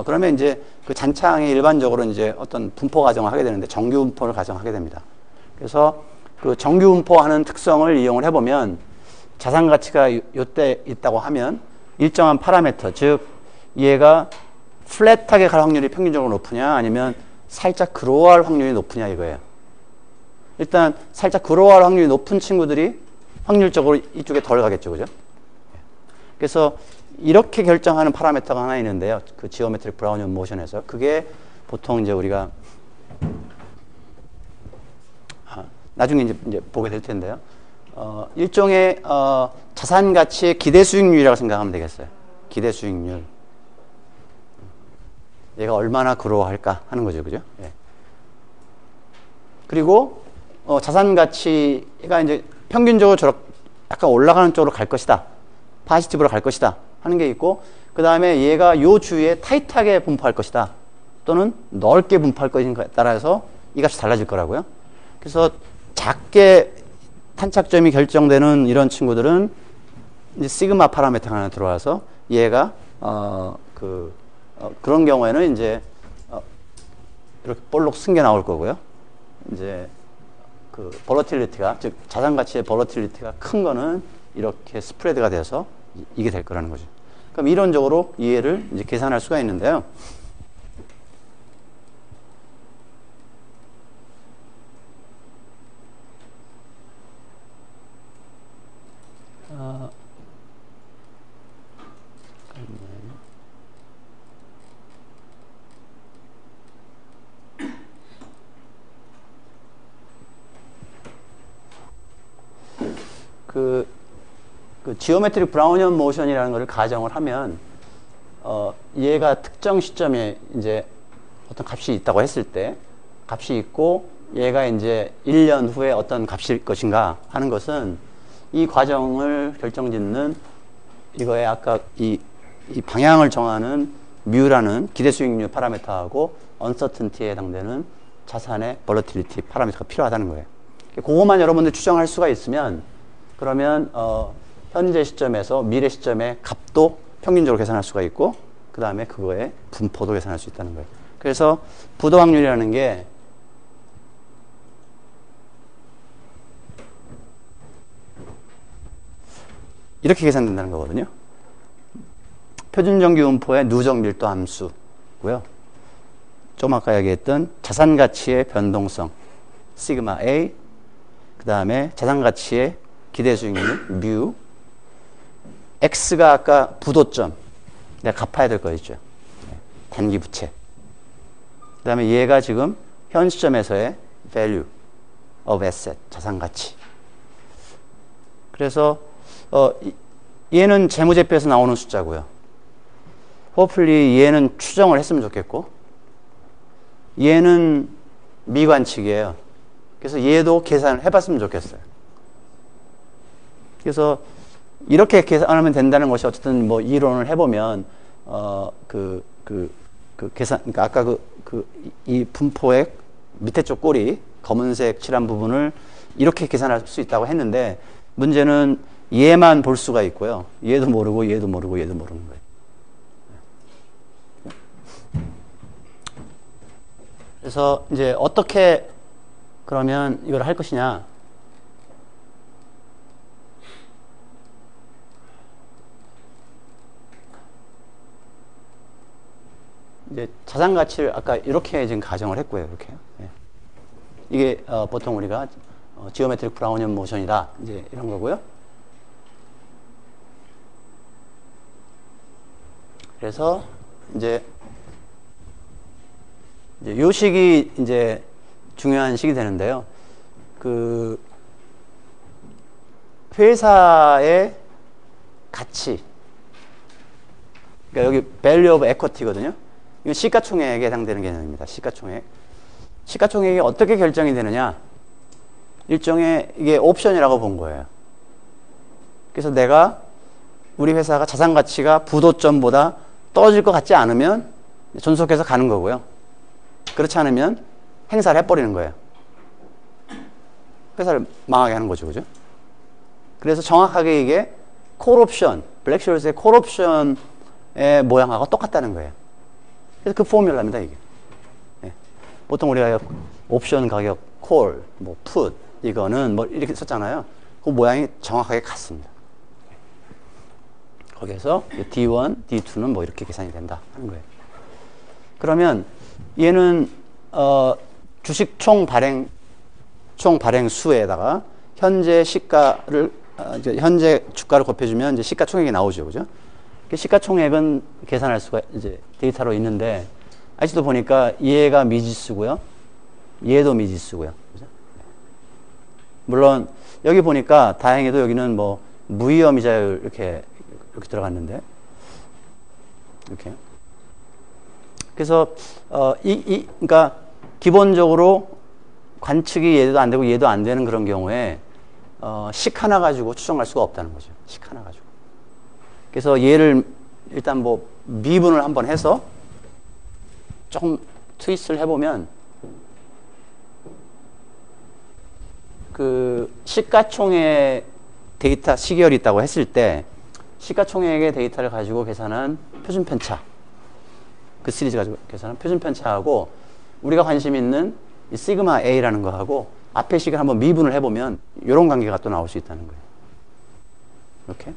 그러면 이제 그 잔창에 일반적으로 이제 어떤 분포 가정을 하게 되는데 정규 분포를 가정하게 됩니다. 그래서 그 정규 분포하는 특성을 이용을 해보면 자산 가치가 요때 있다고 하면 일정한 파라미터, 즉 얘가 플랫하게 갈 확률이 평균적으로 높으냐 아니면 살짝 그로할 확률이 높으냐 이거예요. 일단 살짝 그로할 확률이 높은 친구들이 확률적으로 이쪽에 덜 가겠죠, 그죠? 그래서 이렇게 결정하는 파라미터가 하나 있는데요. 그 지오메트릭 브라우니언 모션에서 그게 보통 이제 우리가 나중에 이제 보게 될 텐데요. 일종의 자산 가치의 기대 수익률이라고 생각하면 되겠어요. 기대 수익률. 얘가 얼마나 그로할까 하는 거죠, 그죠? 예. 그리고 자산 가치가 이제 평균적으로 저렇게 약간 올라가는 쪽으로 갈 것이다. 파지티브로 갈 것이다. 하는 게 있고, 그 다음에 얘가 요 주위에 타이트하게 분포할 것이다. 또는 넓게 분포할 것인가에 따라서 이 값이 달라질 거라고요. 그래서 작게 탄착점이 결정되는 이런 친구들은 이제 시그마 파라미터가 하나 들어와서 얘가 그런 경우에는 이제 이렇게 볼록 승계 나올 거고요. 이제 그 볼러틸리티가, 즉 자산 가치의 볼러틸리티가 큰 거는 이렇게 스프레드가 돼서 이게 될 거라는 거죠. 그럼 이론적으로 이해를 이제 계산할 수가 있는데요. 그 지오메트릭 브라우니언 모션이라는 것을 가정을 하면 얘가 특정 시점에 이제 어떤 값이 있다고 했을 때 값이 있고 얘가 이제 1년 후에 어떤 값일 것인가 하는 것은 이 과정을 결정짓는 이거의 아까 이 방향을 정하는 뮤라는 기대 수익률 파라미터하고 언서튼티에 해당되는 자산의 볼러틸리티 파라미터가 필요하다는 거예요. 그것만 여러분들 추정할 수가 있으면 그러면 현재 시점에서 미래 시점의 값도 평균적으로 계산할 수가 있고 그 다음에 그거의 분포도 계산할 수 있다는 거예요. 그래서 부도 확률이라는 게 이렇게 계산된다는 거거든요. 표준정규 분포의 누적 밀도 함수고요. 좀 아까 얘기했던 자산 가치의 변동성 시그마 A, 그 다음에 자산 가치의 기대 수익률 뮤. X가 아까 부도점. 내가 갚아야 될 거 있죠. 단기 부채. 그 다음에 얘가 지금 현 시점에서의 value of asset, 자산 가치. 그래서 얘는 재무제표에서 나오는 숫자고요. hopefully 얘는 추정을 했으면 좋겠고, 얘는 미관측이에요. 그래서 얘도 계산을 해봤으면 좋겠어요. 그래서 이렇게 계산하면 된다는 것이 어쨌든 뭐 이론을 해보면 계산, 그러니까 아까 이 분포의 밑에 쪽 꼬리 검은색 칠한 부분을 이렇게 계산할 수 있다고 했는데, 문제는 얘만 볼 수가 있고요. 얘도 모르고 얘도 모르고 얘도 모르는 거예요. 그래서 이제 어떻게 그러면 이걸 할 것이냐. 이제 자산 가치를 아까 이렇게 지금 가정을 했고요. 이렇게. 예. 이게 보통 우리가 지오메트릭 브라우니안 모션이다. 이제 이런 거고요. 그래서 이제 요 식이 이제 중요한 식이 되는데요. 그 회사의 가치. 그러니까 여기 value of equity거든요. 이건 시가총액에 해당되는 개념입니다. 시가총액. 시가총액이 어떻게 결정이 되느냐? 일종의 이게 옵션이라고 본 거예요. 그래서 내가 우리 회사가 자산 가치가 부도점보다 떨어질 것 같지 않으면 존속해서 가는 거고요. 그렇지 않으면 행사를 해버리는 거예요. 회사를 망하게 하는 거죠. 그죠? 그래서 정확하게 이게 콜옵션, 블랙쇼스의 콜옵션의 모양하고 똑같다는 거예요. 그래서 그 포뮬라입니다, 이게. 네. 보통 우리가 옵션 가격, 콜, 뭐, 풋, 이거는 뭐 이렇게 썼잖아요. 그 모양이 정확하게 같습니다. 거기에서 D1, D2는 뭐 이렇게 계산이 된다 하는 거예요. 그러면 얘는 주식 총 발행 수에다가 현재 시가를 현재 주가를 곱해주면 이제 시가총액이 나오죠, 그죠? 시가총액은 계산할 수가 이제 데이터로 있는데, 아직도 보니까 얘가 미지수고요, 얘도 미지수고요, 그죠? 물론 여기 보니까 다행히도 여기는 뭐 무위험이자율 이렇게 들어갔는데, 이렇게. 그래서 그러니까 기본적으로 관측이 얘도 안 되고 얘도 안 되는 그런 경우에 식 하나 가지고 추정할 수가 없다는 거죠. 식 하나 가지고. 그래서 얘를 일단 뭐 미분을 한번 해서 조금 트위스트를 해보면 그 시가총액 데이터 시계열이 있다고 했을 때 시가총액의 데이터를 가지고 계산한 표준편차, 그 시리즈 가지고 계산한 표준편차하고 우리가 관심 있는 이 시그마 A라는 거하고 앞에 식을 한번 미분을 해보면 이런 관계가 또 나올 수 있다는 거예요. 이렇게.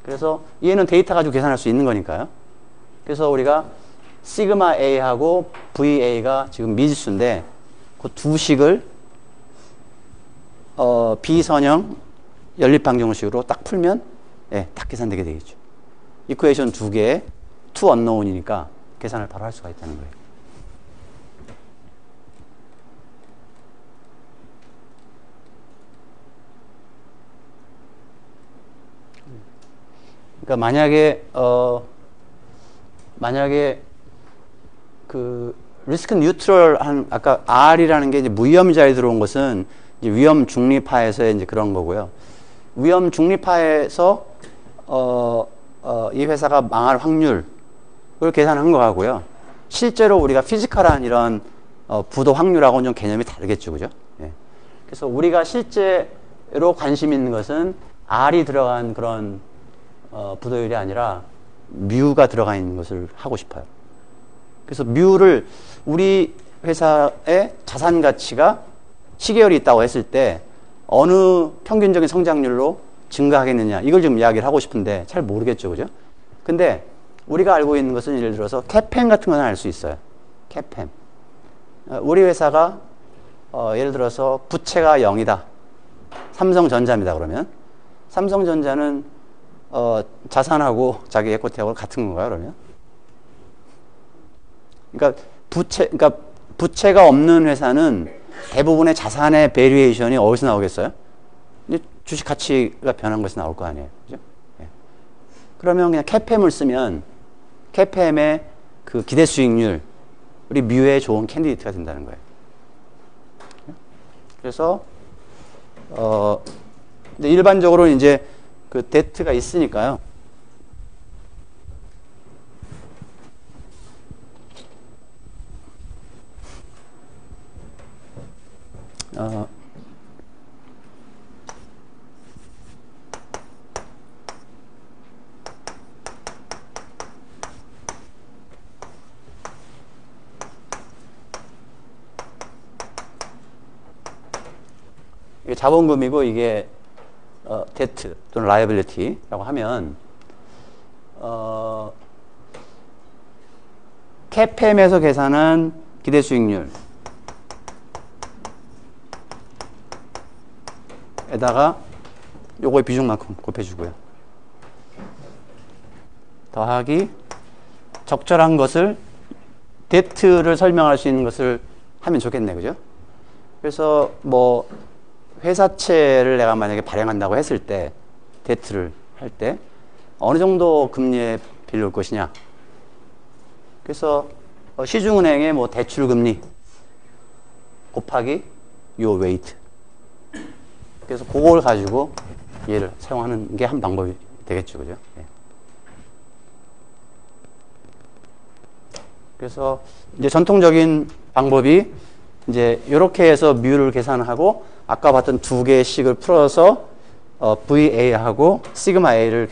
그래서 얘는 데이터 가지고 계산할 수 있는 거니까요. 그래서 우리가 시그마 A하고 VA가 지금 미지수인데 그 두 식을 비선형 연립방정식으로 딱 풀면 딱 계산되게 되겠죠. 이쿠에이션 두 개에 two unknown이니까 계산을 바로 할 수가 있다는 거예요. 그러니까 만약에 그 리스크 뉴트럴한 아까 R이라는 게 이제 무위험자에 들어온 것은 이제 위험 중립하에서의 이제 그런 거고요. 위험 중립하에서 이 회사가 망할 확률을 계산한 거하고요. 실제로 우리가 피지컬한 이런 부도 확률하고는 좀 개념이 다르겠죠, 그죠? 예. 그래서 우리가 실제로 관심 있는 것은 R이 들어간 그런 부도율이 아니라 뮤가 들어가 있는 것을 하고 싶어요. 그래서 뮤를 우리 회사의 자산 가치가 시계열이 있다고 했을 때 어느 평균적인 성장률로 증가하겠느냐, 이걸 좀 이야기를 하고 싶은데 잘 모르겠죠, 그죠? 근데 우리가 알고 있는 것은 예를 들어서 캐펜 같은 건 알 수 있어요. 캐펜. 우리 회사가 예를 들어서 부채가 0이다. 삼성전자입니다. 그러면 삼성전자는 자산하고 자기 에코티하고 같은 건가요? 그러면? 그러니까 부채가 없는 회사는 대부분의 자산의 베리에이션이 어디서 나오겠어요? 주식 가치가 변한 것이 나올 거 아니에요. 그죠? 예. 그러면 그냥 CAPM을 쓰면 CAPM의 그 기대 수익률, 우리 뮤에 좋은 캔디데이트가 된다는 거예요. 그래서, 근데 일반적으로 이제 그 데트가 있으니까요. 이게 자본금이고 이게 데트 또는 라이빌리티라고 하면 CAPM에서 계산한 기대 수익률 에다가 요거의 비중만큼 곱해주고요. 더하기 적절한 것을 데트를 설명할 수 있는 것을 하면 좋겠네, 그죠? 그래서 뭐 회사채를 내가 만약에 발행한다고 했을 때 데트를 할 때 어느 정도 금리에 빌릴 것이냐. 그래서 시중은행의 뭐 대출금리 곱하기 요 웨이트. 그래서 그걸 가지고 얘를 사용하는 게 한 방법이 되겠죠, 그죠? 네. 그래서 이제 전통적인 방법이 이제 이렇게 해서 뮤를 계산하고 아까 봤던 두 개씩을 풀어서 VA하고 시그마 A를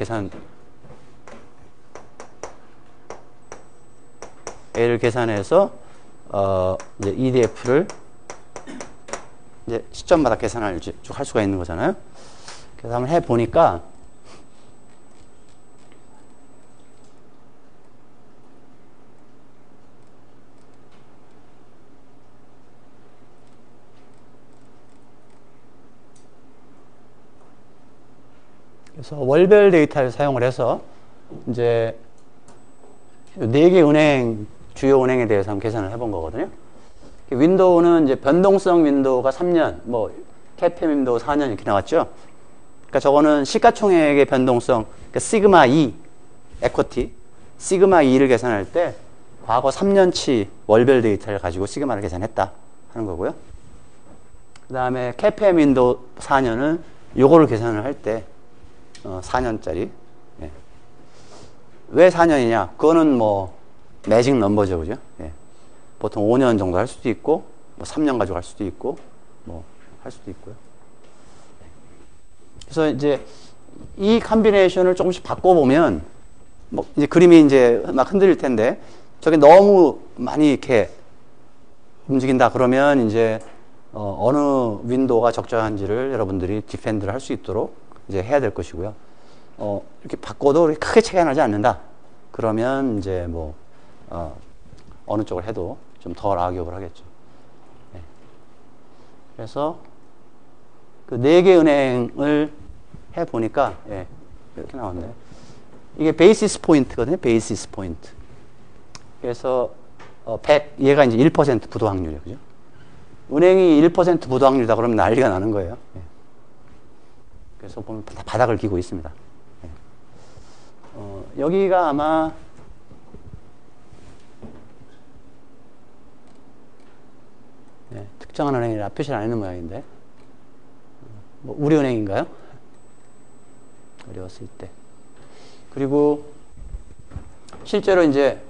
계산해서 이제 EDF를 이제 시점마다 계산을 쭉 할 수가 있는 거잖아요. 그래서 한번 해 보니까 그래서 월별 데이터를 사용을 해서 이제 4개 은행, 주요 은행에 대해서 한번 계산을 해본 거거든요. 윈도우는 이제 변동성 윈도우가 3년, 뭐 CAPM 윈도우 4년 이렇게 나왔죠. 그러니까 저거는 시가총액의 변동성, 그러니까 시그마 E, 에쿼티, 시그마 E를 계산할 때 과거 3년치 월별 데이터를 가지고 시그마를 계산했다 하는 거고요. 그 다음에 CAPM 윈도우 4년은 요거를 계산을 할 때 4년짜리. 예. 왜 4년이냐? 그거는 뭐 매직 넘버죠, 그죠? 예. 보통 5년 정도 할 수도 있고, 뭐 3년 가지고 할 수도 있고, 뭐 할 수도 있고요. 그래서 이제 이 컨비네이션을 조금씩 바꿔보면, 뭐 이제 그림이 이제 막 흔들릴 텐데, 저게 너무 많이 이렇게 움직인다 그러면 이제 어느 윈도우가 적절한지를 여러분들이 디펜드를 할 수 있도록 이제 해야 될 것이고요. 이렇게 바꿔도 그렇게 크게 차이가 나지 않는다. 그러면 이제 뭐 어느 쪽을 해도 좀 덜 악용을 하겠죠. 네. 그래서 그 4개 은행을 해 보니까 예, 이렇게 나왔네요. 이게 베이시스 포인트거든요. 베이시스 포인트. 그래서 100 얘가 이제 1% 부도 확률이에요. 그죠? 은행이 1% 부도 확률이다 그러면 난리가 나는 거예요. 예. 그래서 보면 다 바닥을 기고 있습니다. 예. 여기가 아마 네, 특정한 은행이라 표시를 안 했는 모양인데 뭐 우리은행인가요? 어려웠을 때. 그리고 실제로 이제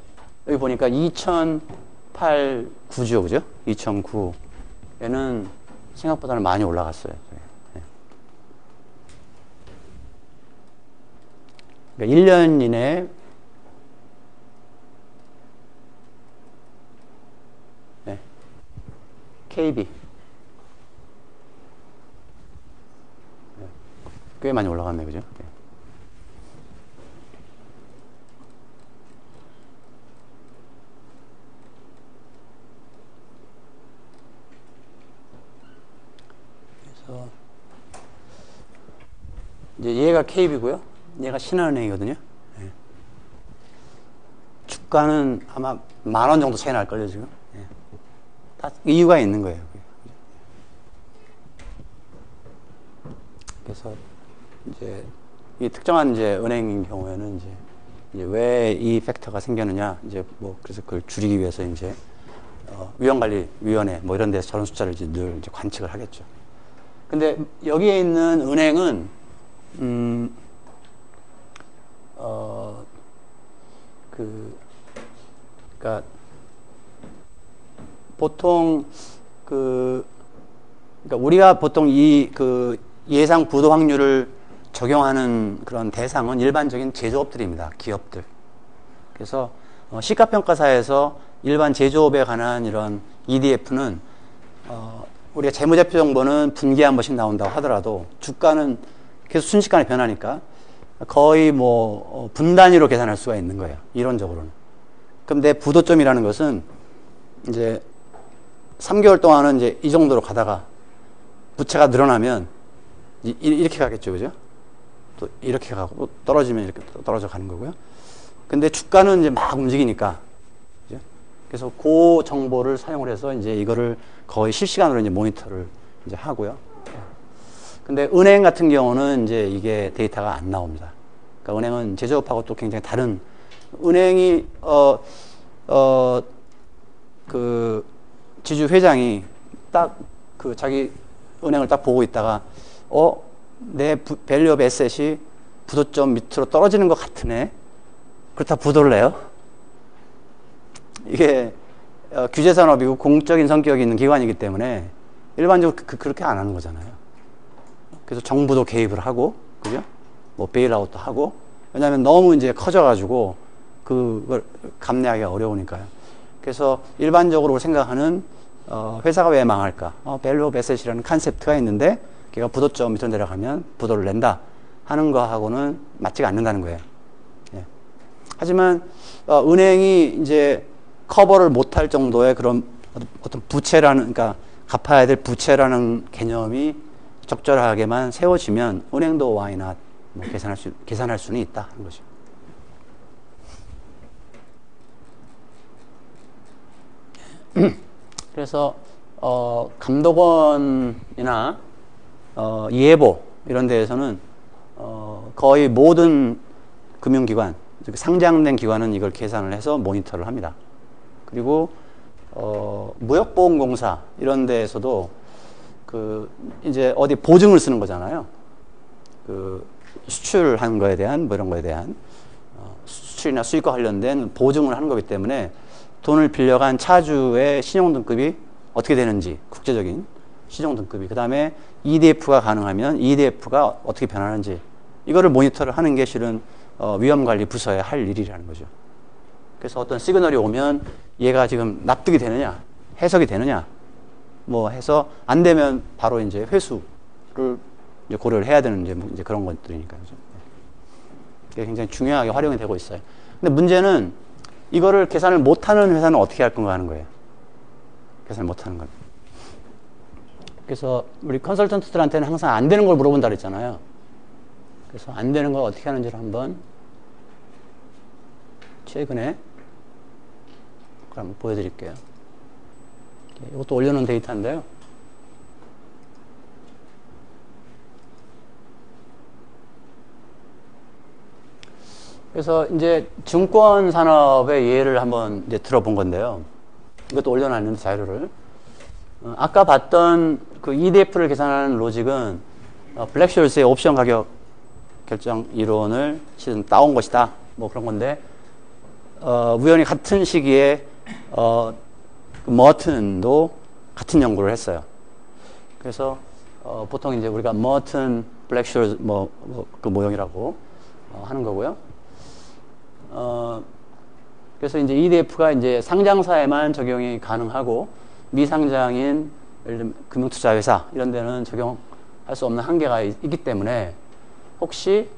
여기 보니까 2008, 9죠, 그죠? 2009에는 생각보다는 많이 올라갔어요. 네. 그러니까 1년 이내에 네. KB 네. 꽤 많이 올라갔네, 그죠? 네. 그래서 이제 얘가 KB고요. 얘가 신한은행이거든요. 예. 주가는 아마 10,000원 정도 차이 날걸요, 지금. 예. 다 이유가 있는 거예요. 그래서 이제 이 특정한 이제 은행인 경우에는 이제 왜 이 팩터가 생겼느냐, 이제 뭐 그래서 그걸 줄이기 위해서 이제 위험관리위원회 뭐 이런 데서 저런 숫자를 이제 늘 이제 관측을 하겠죠. 근데 여기에 있는 은행은 그러니까 보통 그러니까 우리가 보통 이 예상 부도 확률을 적용하는 그런 대상은 일반적인 제조업들입니다. 기업들. 그래서 시가평가사에서 일반 제조업에 관한 이런 EDF는 우리가 재무제표 정보는 분기에 한 번씩 나온다고 하더라도 주가는 계속 순식간에 변하니까 거의 뭐 분 단위로 계산할 수가 있는 거예요. 이론적으로는. 근데 부도점이라는 것은 이제 3개월 동안은 이제 이 정도로 가다가 부채가 늘어나면 이렇게 가겠죠. 그죠? 또 이렇게 가고 떨어지면 이렇게 떨어져 가는 거고요. 근데 주가는 이제 막 움직이니까. 그죠? 그래서 그 정보를 사용을 해서 이제 이거를 거의 실시간으로 이제 모니터를 이제 하고요. 근데 은행 같은 경우는 이제 이게 데이터가 안 나옵니다. 그러니까 은행은 제조업하고 또 굉장히 다른, 은행이 그 지주 회장이 딱 그 자기 은행을 딱 보고 있다가 내 밸류 오브 에셋이 부도점 밑으로 떨어지는 것 같으네. 그렇다 부도를 내요. 이게 규제산업이고 공적인 성격이 있는 기관이기 때문에 일반적으로 그렇게 안 하는 거잖아요. 그래서 정부도 개입을 하고, 그죠? 뭐 베일아웃도 하고. 왜냐하면 너무 이제 커져가지고 그걸 감내하기가 어려우니까요. 그래서 일반적으로 생각하는 회사가 왜 망할까? 밸류 오브 에셋이라는 컨셉트가 있는데 걔가 부도점 밑으로 내려가면 부도를 낸다 하는 거하고는 맞지가 않는다는 거예요. 예. 하지만 은행이 이제 커버를 못할 정도의 그런 어떤 부채라는, 그러니까 갚아야 될 부채라는 개념이 적절하게만 세워지면 은행도 why not 뭐 계산할 수는 있다 하는 거죠. 그래서 감독원이나 예보 이런 데에서는 거의 모든 금융기관, 상장된 기관은 이걸 계산을 해서 모니터를 합니다. 그리고 무역보험공사 이런 데에서도 이제 어디 보증을 쓰는 거잖아요. 수출한 거에 대한 뭐 이런 거에 대한 수출이나 수입과 관련된 보증을 하는 거기 때문에 돈을 빌려간 차주의 신용등급이 어떻게 되는지, 국제적인 신용등급이, 그 다음에 EDF가 가능하면 EDF가 어떻게 변하는지, 이거를 모니터를 하는 게 실은 위험관리 부서의 할 일이라는 거죠. 그래서 어떤 시그널이 오면 얘가 지금 납득이 되느냐, 해석이 되느냐, 뭐 해서 안 되면 바로 이제 회수를 이제 고려를 해야 되는 이제 그런 것들이니까요. 이게 굉장히 중요하게 활용이 되고 있어요. 근데 문제는 이거를 계산을 못하는 회사는 어떻게 할 건가 하는 거예요. 계산을 못하는 건. 그래서 우리 컨설턴트들한테는 항상 안 되는 걸 물어본다 그랬잖아요. 그래서 안 되는 걸 어떻게 하는지를 한번 최근에 한번 보여드릴게요. 이것도 올려놓은 데이터인데요. 그래서 이제 증권 산업의 예를 한번 이제 들어본 건데요. 이것도 올려놨는데 자료를. 아까 봤던 그 EDF를 계산하는 로직은 블랙쇼스의 옵션 가격 결정 이론을 실은 따온 것이다. 뭐 그런 건데, 우연히 같은 시기에 머튼도 같은 연구를 했어요. 그래서 보통 이제 우리가 머튼 블랙쇼스 그 모형이라고 하는 거고요. 그래서 이제 EDF가 이제 상장사에만 적용이 가능하고 미상장인 예를 들면 금융투자회사 이런 데는 적용할 수 없는 한계가 있기 때문에 혹시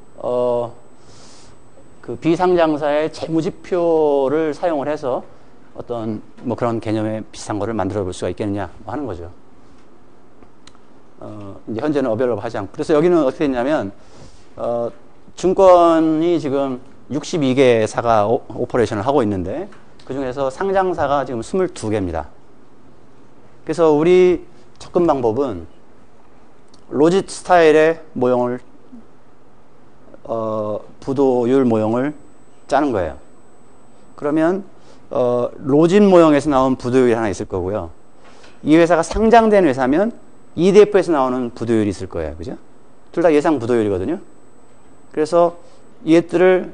그 비상장사의 재무지표를 사용을 해서 어떤 뭐 그런 개념의 비슷한 거를 만들어 볼 수가 있겠느냐 뭐 하는 거죠. 이제 현재는 어별로 하지 않고, 그래서 여기는 어떻게 됐냐면 증권이 지금 62개사가 오퍼레이션을 하고 있는데 그 중에서 상장사가 지금 22개입니다. 그래서 우리 접근 방법은 로짓 스타일의 모형을 부도율 모형을 짜는 거예요. 그러면 로짓 모형에서 나온 부도율이 하나 있을 거고요. 이 회사가 상장된 회사면 EDF에서 나오는 부도율이 있을 거예요. 그죠? 둘 다 예상 부도율이거든요. 그래서 이것들을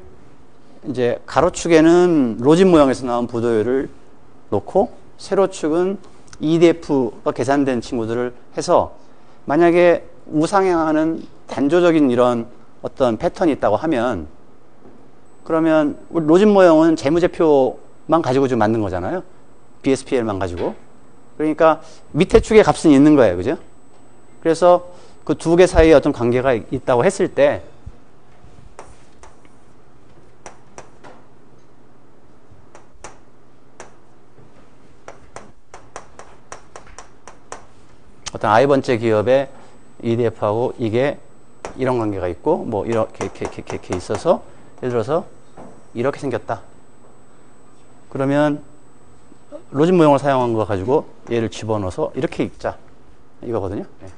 이제 가로축에는 로짓 모형에서 나온 부도율을 놓고 세로축은 EDF가 계산된 친구들을 해서 만약에 우상향하는 단조적인 이런 어떤 패턴이 있다고 하면 그러면 로짓 모형은 재무제표만 가지고 좀 만든 거잖아요. BSPL만 가지고. 그러니까 밑에 축의 값은 있는 거예요. 그죠? 그래서 그 두 개 사이에 어떤 관계가 있다고 했을 때 어떤 I번째 기업의 EDF하고 이게 이런 관계가 있고 뭐 이렇게 있어서 예를 들어서 이렇게 생겼다. 그러면 로짓 모형을 사용한 거 가지고 얘를 집어넣어서 이렇게 읽자. 이거거든요. 네.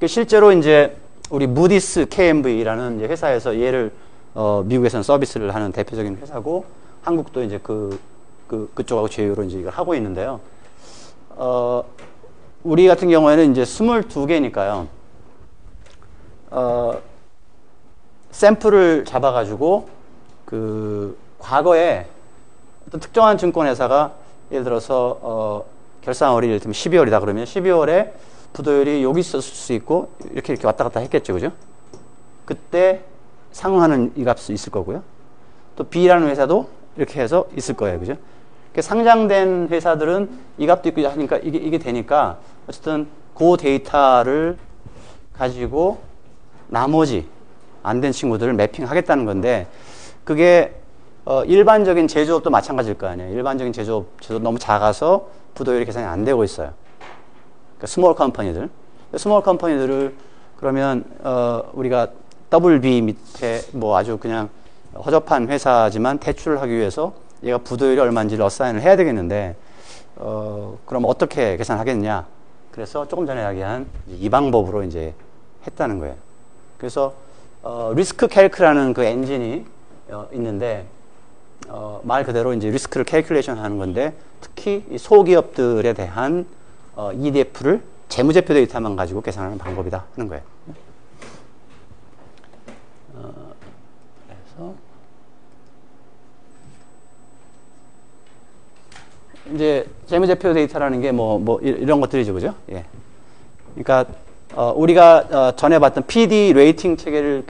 실제로 이제 우리 무디스 KMV라는 이제 회사에서 얘를 미국에서는 서비스를 하는 대표적인 회사고 한국도 이제 그쪽하고 제휴로 이제 이걸 하고 있는데요. 우리 같은 경우에는 이제 22개니까요. 샘플을 잡아가지고 과거에 어떤 특정한 증권회사가 예를 들어서 결산월이 예를 들면 12월이다 그러면 12월에 부도율이 여기 있었을 수 있고 이렇게 왔다 갔다 했겠죠. 그죠? 그때 상응하는 이 값이 있을 거고요. 또 B라는 회사도 이렇게 해서 있을 거예요. 그죠? 상장된 회사들은 이 값도 있고 하니까 이게 되니까 어쨌든 그 데이터를 가지고 나머지 안 된 친구들을 매핑하겠다는 건데 그게 일반적인 제조업도 마찬가지일 거 아니에요. 일반적인 제조업 너무 작아서 부도율이 계산이 안 되고 있어요. 그러니까 스몰 컴퍼니들. 스몰 컴퍼니들을 그러면 우리가 WB 밑에 뭐 아주 그냥 허접한 회사지만 대출을 하기 위해서 얘가 부도율이 얼마인지를 어사인을 해야 되겠는데 그럼 어떻게 계산하겠냐? 그래서 조금 전에 이야기한 이 방법으로 이제 했다는 거예요. 그래서 리스크 캘크라는 그 엔진이 있는데 말 그대로 이제 리스크를 캘큘레이션 하는 건데 특히 이 소기업들에 대한 EDF를 재무제표 데이터만 가지고 계산하는 방법이다 하는 거예요. 그래서 이제 재무제표 데이터라는 게 뭐 이런 것들이죠, 그죠? 예. 그러니까 우리가 전에 봤던 PD 레이팅 체계를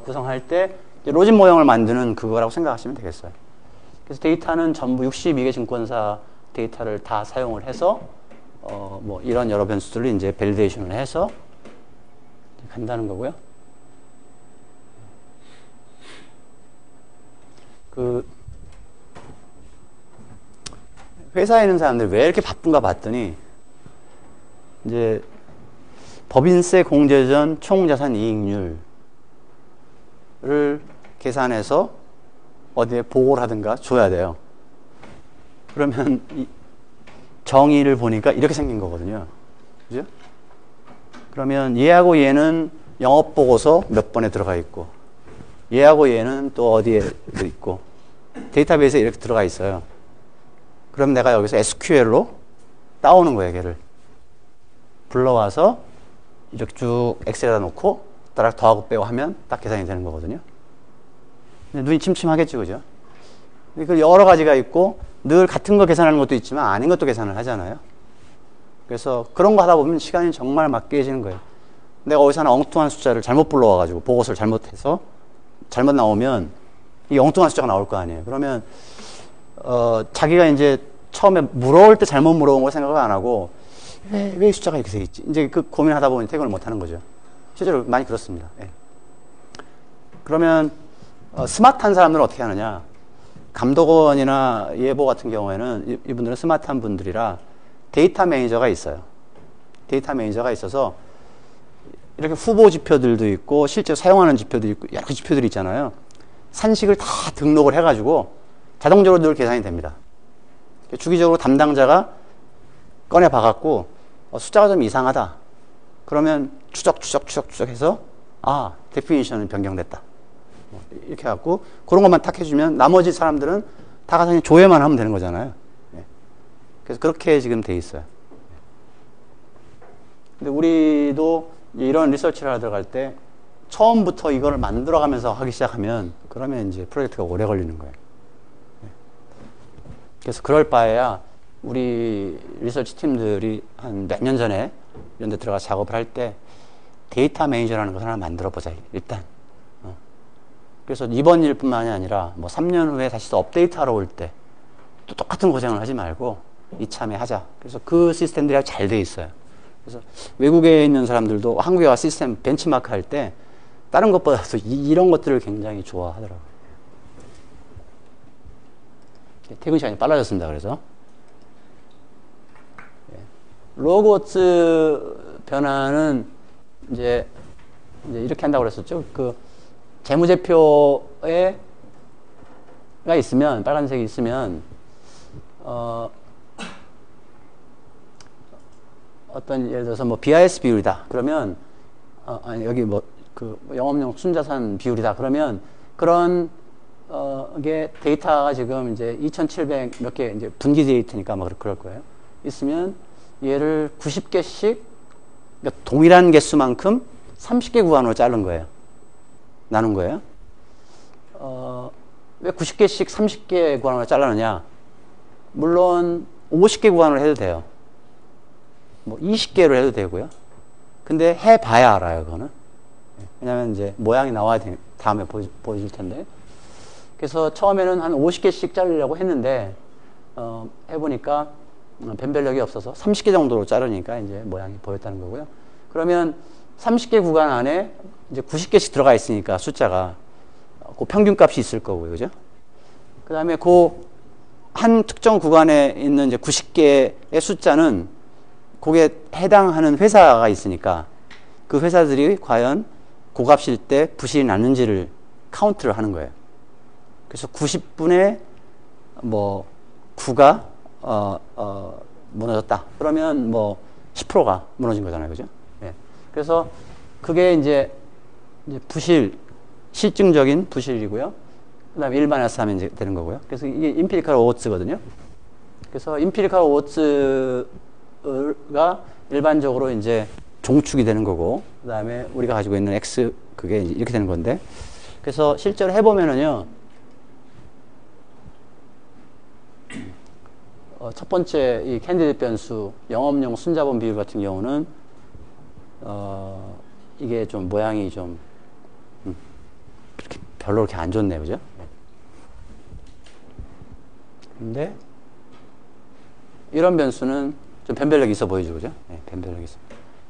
구성할 때 로짓 모형을 만드는 그거라고 생각하시면 되겠어요. 그래서 데이터는 전부 62개 증권사 데이터를 다 사용을 해서 뭐 이런 여러 변수들을 이제 밸리데이션을 해서 간다는 거고요. 회사에 있는 사람들이 왜 이렇게 바쁜가 봤더니 이제 법인세 공제 전 총자산 이익률을 계산해서 어디에 보고를 하든가 줘야 돼요. 그러면 정의를 보니까 이렇게 생긴 거거든요. 그죠? 그러면 얘하고 얘는 영업보고서 몇 번에 들어가 있고 얘하고 얘는 또 어디에 있고 데이터베이스에 이렇게 들어가 있어요. 그럼 내가 여기서 SQL로 따오는 거예요. 걔를 불러와서 이렇게 쭉 엑셀에다 놓고 따라 더하고 빼고 하면 딱 계산이 되는 거거든요. 눈이 침침하겠죠. 그죠? 그 여러 가지가 있고 늘 같은 거 계산하는 것도 있지만 아닌 것도 계산을 하잖아요. 그래서 그런 거 하다 보면 시간이 정말 막 깨지는 거예요. 내가 어디서 하나 엉뚱한 숫자를 잘못 불러와가지고 보고서를 잘못해서 잘못 나오면 이 엉뚱한 숫자가 나올 거 아니에요. 그러면 자기가 이제 처음에 물어올 때 잘못 물어온 걸 생각을 안 하고 왜 이 숫자가 이렇게 돼 있지? 이제 그 고민하다 보니 퇴근을 못 하는 거죠. 실제로 많이 그렇습니다. 예. 그러면 스마트한 사람들은 어떻게 하느냐? 감독원이나 예보 같은 경우에는 이분들은 스마트한 분들이라 데이터 매니저가 있어요. 데이터 매니저가 있어서 이렇게 후보 지표들도 있고 실제 사용하는 지표도 있고 여러 가지 지표들이 있잖아요. 산식을 다 등록을 해가지고 자동적으로 늘 계산이 됩니다. 주기적으로 담당자가 꺼내 봐갖고 숫자가 좀 이상하다. 그러면 추적해서 데피니션은 변경됐다. 이렇게 해갖고 그런 것만 딱 해주면 나머지 사람들은 다 가서 그냥 조회만 하면 되는 거잖아요. 그래서 그렇게 지금 돼 있어요. 근데 우리도 이런 리서치를 하러 들어갈 때 처음부터 이걸 만들어가면서 하기 시작하면 그러면 이제 프로젝트가 오래 걸리는 거예요. 그래서 그럴 바에야 우리 리서치 팀들이 한 몇 년 전에 이런 데 들어가서 작업을 할 때 데이터 매니저라는 것을 하나 만들어 보자, 일단. 그래서 이번 일뿐만이 아니라 뭐 3년 후에 다시 또 업데이트 하러 올 때 또 똑같은 고생을 하지 말고 이참에 하자. 그래서 그 시스템들이 잘 돼 있어요. 그래서 외국에 있는 사람들도 한국에 와 시스템 벤치마크 할 때 다른 것보다도 이런 것들을 굉장히 좋아하더라고요. 퇴근 시간이 빨라졌습니다. 그래서 로그워츠 변화는 이제 이렇게 한다고 그랬었죠. 그 재무제표에가 있으면 빨간색이 있으면 어떤 예를 들어서 뭐 BIS 비율이다. 그러면 아니 여기 뭐 그 영업용 순자산 비율이다. 그러면 그런 이게 데이터가 지금 이제 2,700 몇 개 이제 분기 데이터니까 아마 그럴 거예요. 있으면 얘를 90개씩 그러니까 동일한 개수만큼 30개 구간으로 자른 거예요. 나눈 거예요. 왜 90개씩 30개 구간으로 잘라느냐? 물론 50개 구간으로 해도 돼요. 뭐 20개로 해도 되고요. 근데 해봐야 알아요, 그거는. 왜냐면 이제 모양이 나와야 다음에 보여줄 텐데. 그래서 처음에는 한 50개씩 자르려고 했는데, 해보니까 변별력이 없어서 30개 정도로 자르니까 이제 모양이 보였다는 거고요. 그러면 30개 구간 안에 이제 90개씩 들어가 있으니까 숫자가 그 평균 값이 있을 거고요. 그죠? 그 다음에 그 한 특정 구간에 있는 이제 90개의 숫자는 거기에 해당하는 회사가 있으니까 그 회사들이 과연 고값일 때 부실이 났는지를 카운트를 하는 거예요. 그래서 90분의 뭐 9가 무너졌다. 그러면 뭐 10%가 무너진 거잖아요. 그죠? 예. 그래서 그게 이제 실증적인 부실이고요. 그 다음에 일반화해서 하면 이제 되는 거고요. 그래서 이게 임피리컬 오어츠거든요. 그래서 임피리컬 오어츠가 일반적으로 이제 종축이 되는 거고, 그 다음에 우리가 가지고 있는 X, 그게 이렇게 되는 건데, 그래서 실제로 해보면은요, 첫 번째 이 캔디드 변수, 영업용 순자본 비율 같은 경우는, 이게 좀 모양이 좀, 별로 그렇게 안 좋네요. 그죠? 근데, 이런 변수는 좀 변별력이 있어 보이죠. 그죠? 네, 변별력이 있어.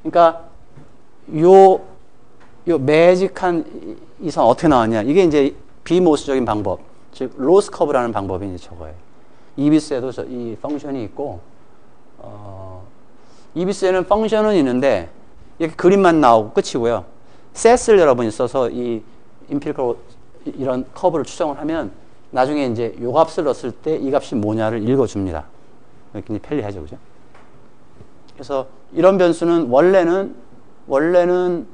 그러니까, 요 매직한 이 선 어떻게 나왔냐. 이게 이제 비모수적인 방법. 즉, 로스 커브라는 방법이 이제 저거예요. 이비스에도 이 펑션이 있고, 이비스에는 펑션은 있는데, 이렇게 그림만 나오고 끝이고요. 셋을 여러분이 써서 이 임피리컬 이런 커브를 추정을 하면, 나중에 이제 요 값을 넣었을 때 이 값이 뭐냐를 읽어줍니다. 굉장히 편리하죠. 그죠? 그래서 이런 변수는 원래는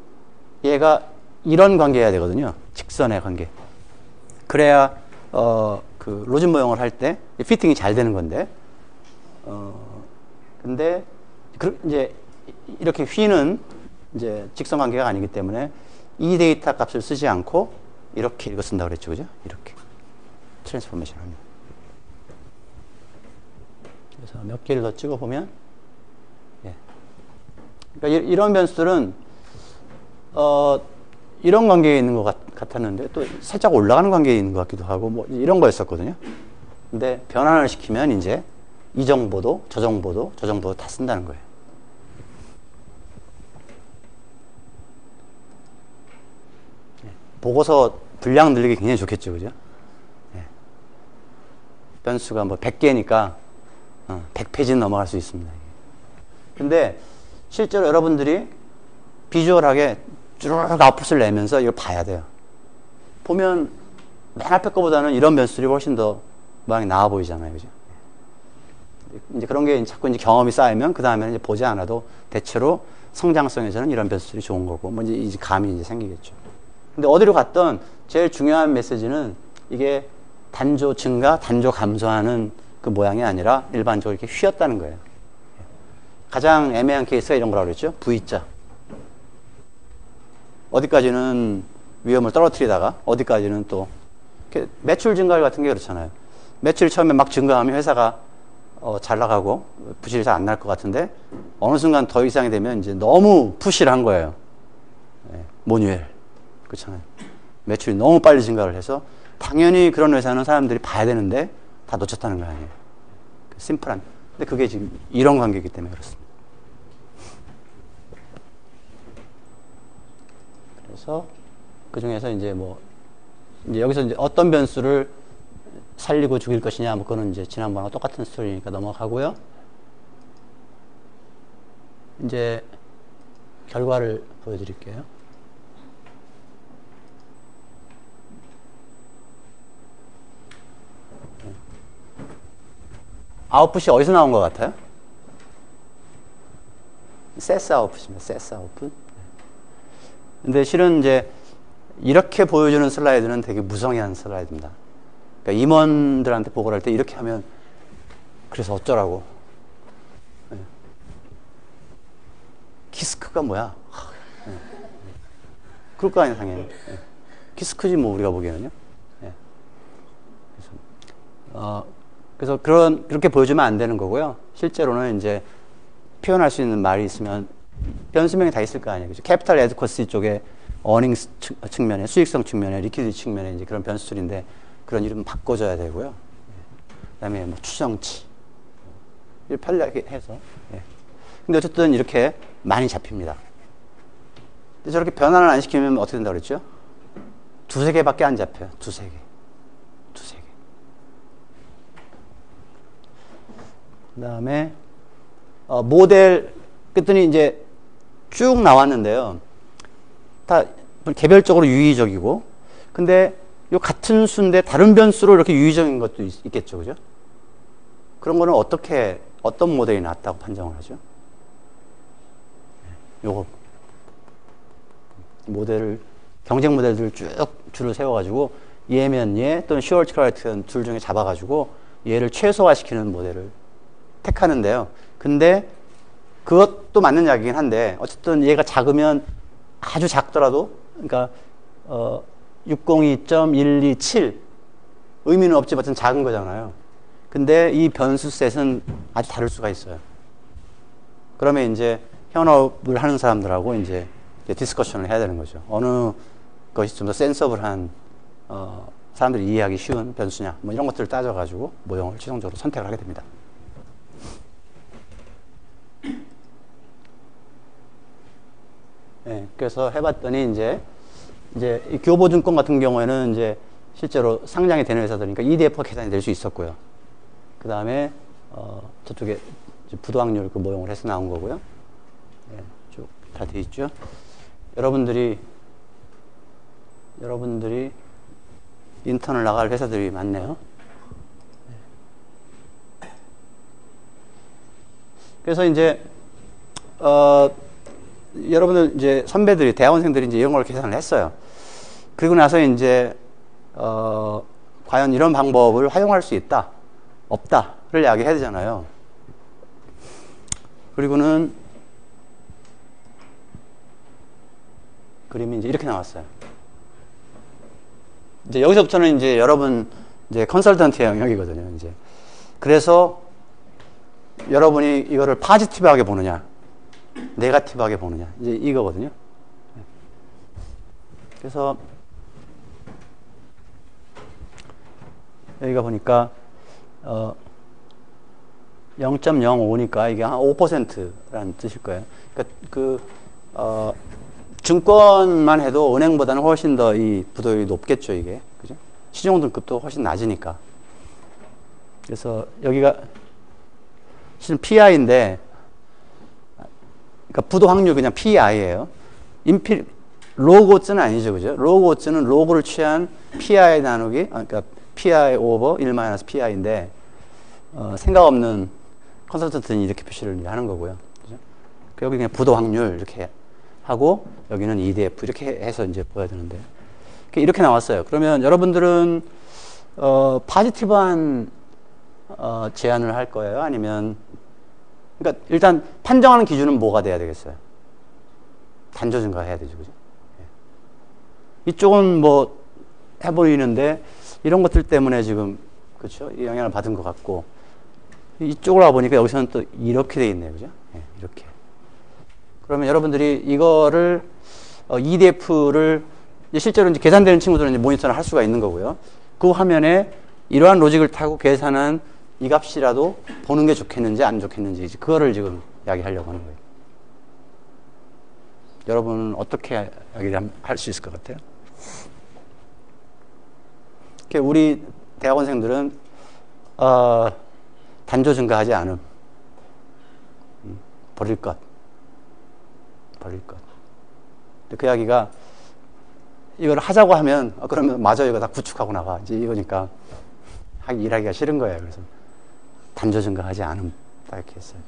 얘가 이런 관계여야 되거든요. 직선의 관계. 그래야 그 로진 모형을 할 때 피팅이 잘 되는 건데, 근데 이제 이렇게 휘는 이제 직선 관계가 아니기 때문에 이 데이터 값을 쓰지 않고 이렇게 이거 쓴다고 그랬죠. 그죠? 이렇게 트랜스포메이션 합니다. 그래서 몇 개를 더 찍어 보면, 예. 그러니까 이런 변수들은 이런 관계에 있는 것 같았는데 또 살짝 올라가는 관계에 있는 것 같기도 하고 뭐 이런 거였었거든요. 근데 변환을 시키면 이제 이 정보도 저 정보도 다 쓴다는 거예요. 예. 보고서 분량 늘리기 굉장히 좋겠죠. 그죠? 예. 변수가 뭐 100개니까 100페이지는 넘어갈 수 있습니다. 근데 실제로 여러분들이 비주얼하게 쭉 아웃풋을 내면서 이걸 봐야 돼요. 보면 맨 앞에 거보다는 이런 변수들이 훨씬 더 모양이 나아 보이잖아요. 그죠? 이제 그런 게 자꾸 이제 경험이 쌓이면 그 다음에는 이제 보지 않아도 대체로 성장성에서는 이런 변수들이 좋은 거고, 뭐 이제 감이 이제 생기겠죠. 근데 어디로 갔던 제일 중요한 메시지는 이게 단조 증가, 단조 감소하는 그 모양이 아니라 일반적으로 이렇게 휘었다는 거예요. 가장 애매한 케이스가 이런 거라고 그랬죠. V자. 어디까지는 위험을 떨어뜨리다가 어디까지는 또 매출 증가 같은 게 그렇잖아요. 매출이 처음에 막 증가하면 회사가 잘 나가고 부실이 잘 안 날 것 같은데 어느 순간 더 이상이 되면 이제 너무 푸시를 한 거예요. 모뉴엘. 그렇잖아요. 매출이 너무 빨리 증가를 해서 당연히 그런 회사는 사람들이 봐야 되는데 다 놓쳤다는 거 아니에요. 심플한. 근데 그게 지금 이런 관계이기 때문에 그렇습니다. 그래서 그 중에서 이제 이제 여기서 이제 어떤 변수를 살리고 죽일 것이냐, 뭐 그거는 이제 지난번과 똑같은 스토리니까 넘어가고요. 이제 결과를 보여드릴게요. 아웃풋이 어디서 나온 것 같아요? 세스 아웃풋입니다. 세스 아웃풋. 근데 실은 이제 이렇게 보여주는 슬라이드는 되게 무성의한 슬라이드입니다. 그러니까 임원들한테 보고를 할 때 이렇게 하면 그래서 어쩌라고. 네. 키스크가 뭐야? 네. 그럴 거 아니야 당연히. 네. 키스크지 뭐 우리가 보기에는요. 네. 그래서 그렇게 보여주면 안 되는 거고요. 실제로는 이제 표현할 수 있는 말이 있으면 변수명이 다 있을 거 아니에요. 그죠? 캐피탈 에드쿼시 쪽에 어닝스 측면에, 수익성 측면에, 리퀴디티 측면에 이제 그런 변수들인데 그런 이름 바꿔줘야 되고요. 그 다음에 뭐 추정치. 편리하게 해서. 예. 근데 어쨌든 이렇게 많이 잡힙니다. 근데 저렇게 변환을 안 시키면 어떻게 된다고 그랬죠? 두세 개밖에 안 잡혀요. 두세 개. 그 다음에, 모델, 그랬더니 이제 쭉 나왔는데요. 다 개별적으로 유의적이고, 근데 요 같은 수인데 다른 변수로 이렇게 유의적인 것도 있겠죠. 그죠? 그런 거는 어떤 모델이 낫다고 판정을 하죠? 요거. 모델을, 경쟁 모델들을 쭉 줄을 세워가지고, 얘면 얘 또는 슈얼츠 같은 둘 중에 잡아가지고, 얘를 최소화시키는 모델을 택하는데요. 근데 그것도 맞는 이야기긴 한데 어쨌든 얘가 작으면 아주 작더라도 그러니까 602.127 의미는 없지만 작은 거잖아요. 근데 이 변수 셋은 아주 다를 수가 있어요. 그러면 이제 현업을 하는 사람들하고 이제 디스커션을 해야 되는 거죠. 어느 것이 좀 더 센서블한 사람들이 이해하기 쉬운 변수냐 뭐 이런 것들을 따져가지고 모형을 최종적으로 선택을 하게 됩니다. 네, 그래서 해봤더니 이제 이 교보증권 같은 경우에는 이제 실제로 상장이 되는 회사들이니까 EDF가 계산이 될 수 있었고요. 그 다음에 저쪽에 부도확률 그 모형을 해서 나온 거고요. 네, 쭉 다 돼 있죠. 여러분들이 인턴을 나갈 회사들이 많네요. 그래서 이제 여러분들 이제 선배들이 대학원생들이 이제 이런 걸 계산을 했어요. 그리고 나서 이제 과연 이런 방법을 활용할 수 있다, 없다를 이야기해야 되잖아요. 그리고는 그림이 이제 이렇게 나왔어요. 이제 여기서부터는 이제 여러분 이제 컨설턴트의 영역이거든요. 이제 그래서 여러분이 이거를 파지티브하게 보느냐, 네거티브하게 보느냐, 이제 이거거든요. 그래서 여기가 보니까 0.05니까 이게 한 5%라는 뜻일 거예요. 그러니까 증권만 해도 은행보다는 훨씬 더 이 부도율이 높겠죠, 이게. 그죠? 시중 등급도 훨씬 낮으니까. 그래서 여기가 실은 PI인데, 그러니까 부도 확률 그냥 PI예요. 로그 오츠는 아니죠, 그죠? 로그 오츠는 로그를 취한 pi 나누기, 그러니까 pi 오버 1-pi인데, 생각 없는 컨설턴트는 이렇게 표시를 하는 거고요. 그죠? 여기 그냥 부도 확률 이렇게 하고, 여기는 EDF 이렇게 해서 이제 보여야 되는데, 이렇게 나왔어요. 그러면 여러분들은, 파지티브한, 제안을 할 거예요? 아니면, 그러니까 일단 판정하는 기준은 뭐가 돼야 되겠어요? 단조 증가해야 되죠, 그죠? 이쪽은 뭐 해보이는데 이런 것들 때문에 지금 그렇죠? 영향을 받은 것 같고 이쪽으로 와보니까 여기서는 또 이렇게 돼 있네요, 그죠? 이렇게. 그러면 여러분들이 이거를 EDF를 실제로 이제 계산되는 친구들은 이제 모니터를 할 수가 있는 거고요. 그 화면에 이러한 로직을 타고 계산한 이 값이라도 보는 게 좋겠는지 안 좋겠는지 그거를 지금 이야기하려고 하는 거예요. 여러분은 어떻게 이야기를 할 수 있을 것 같아요? 우리 대학원생들은 단조 증가하지 않음. 버릴 것. 그 이야기가 이걸 하자고 하면 그러면 맞아 이거 다 구축하고 나가 이제 이거니까 일하기가 싫은 거예요. 그래서 단조 증가하지 않음 딱 이렇게 했어요.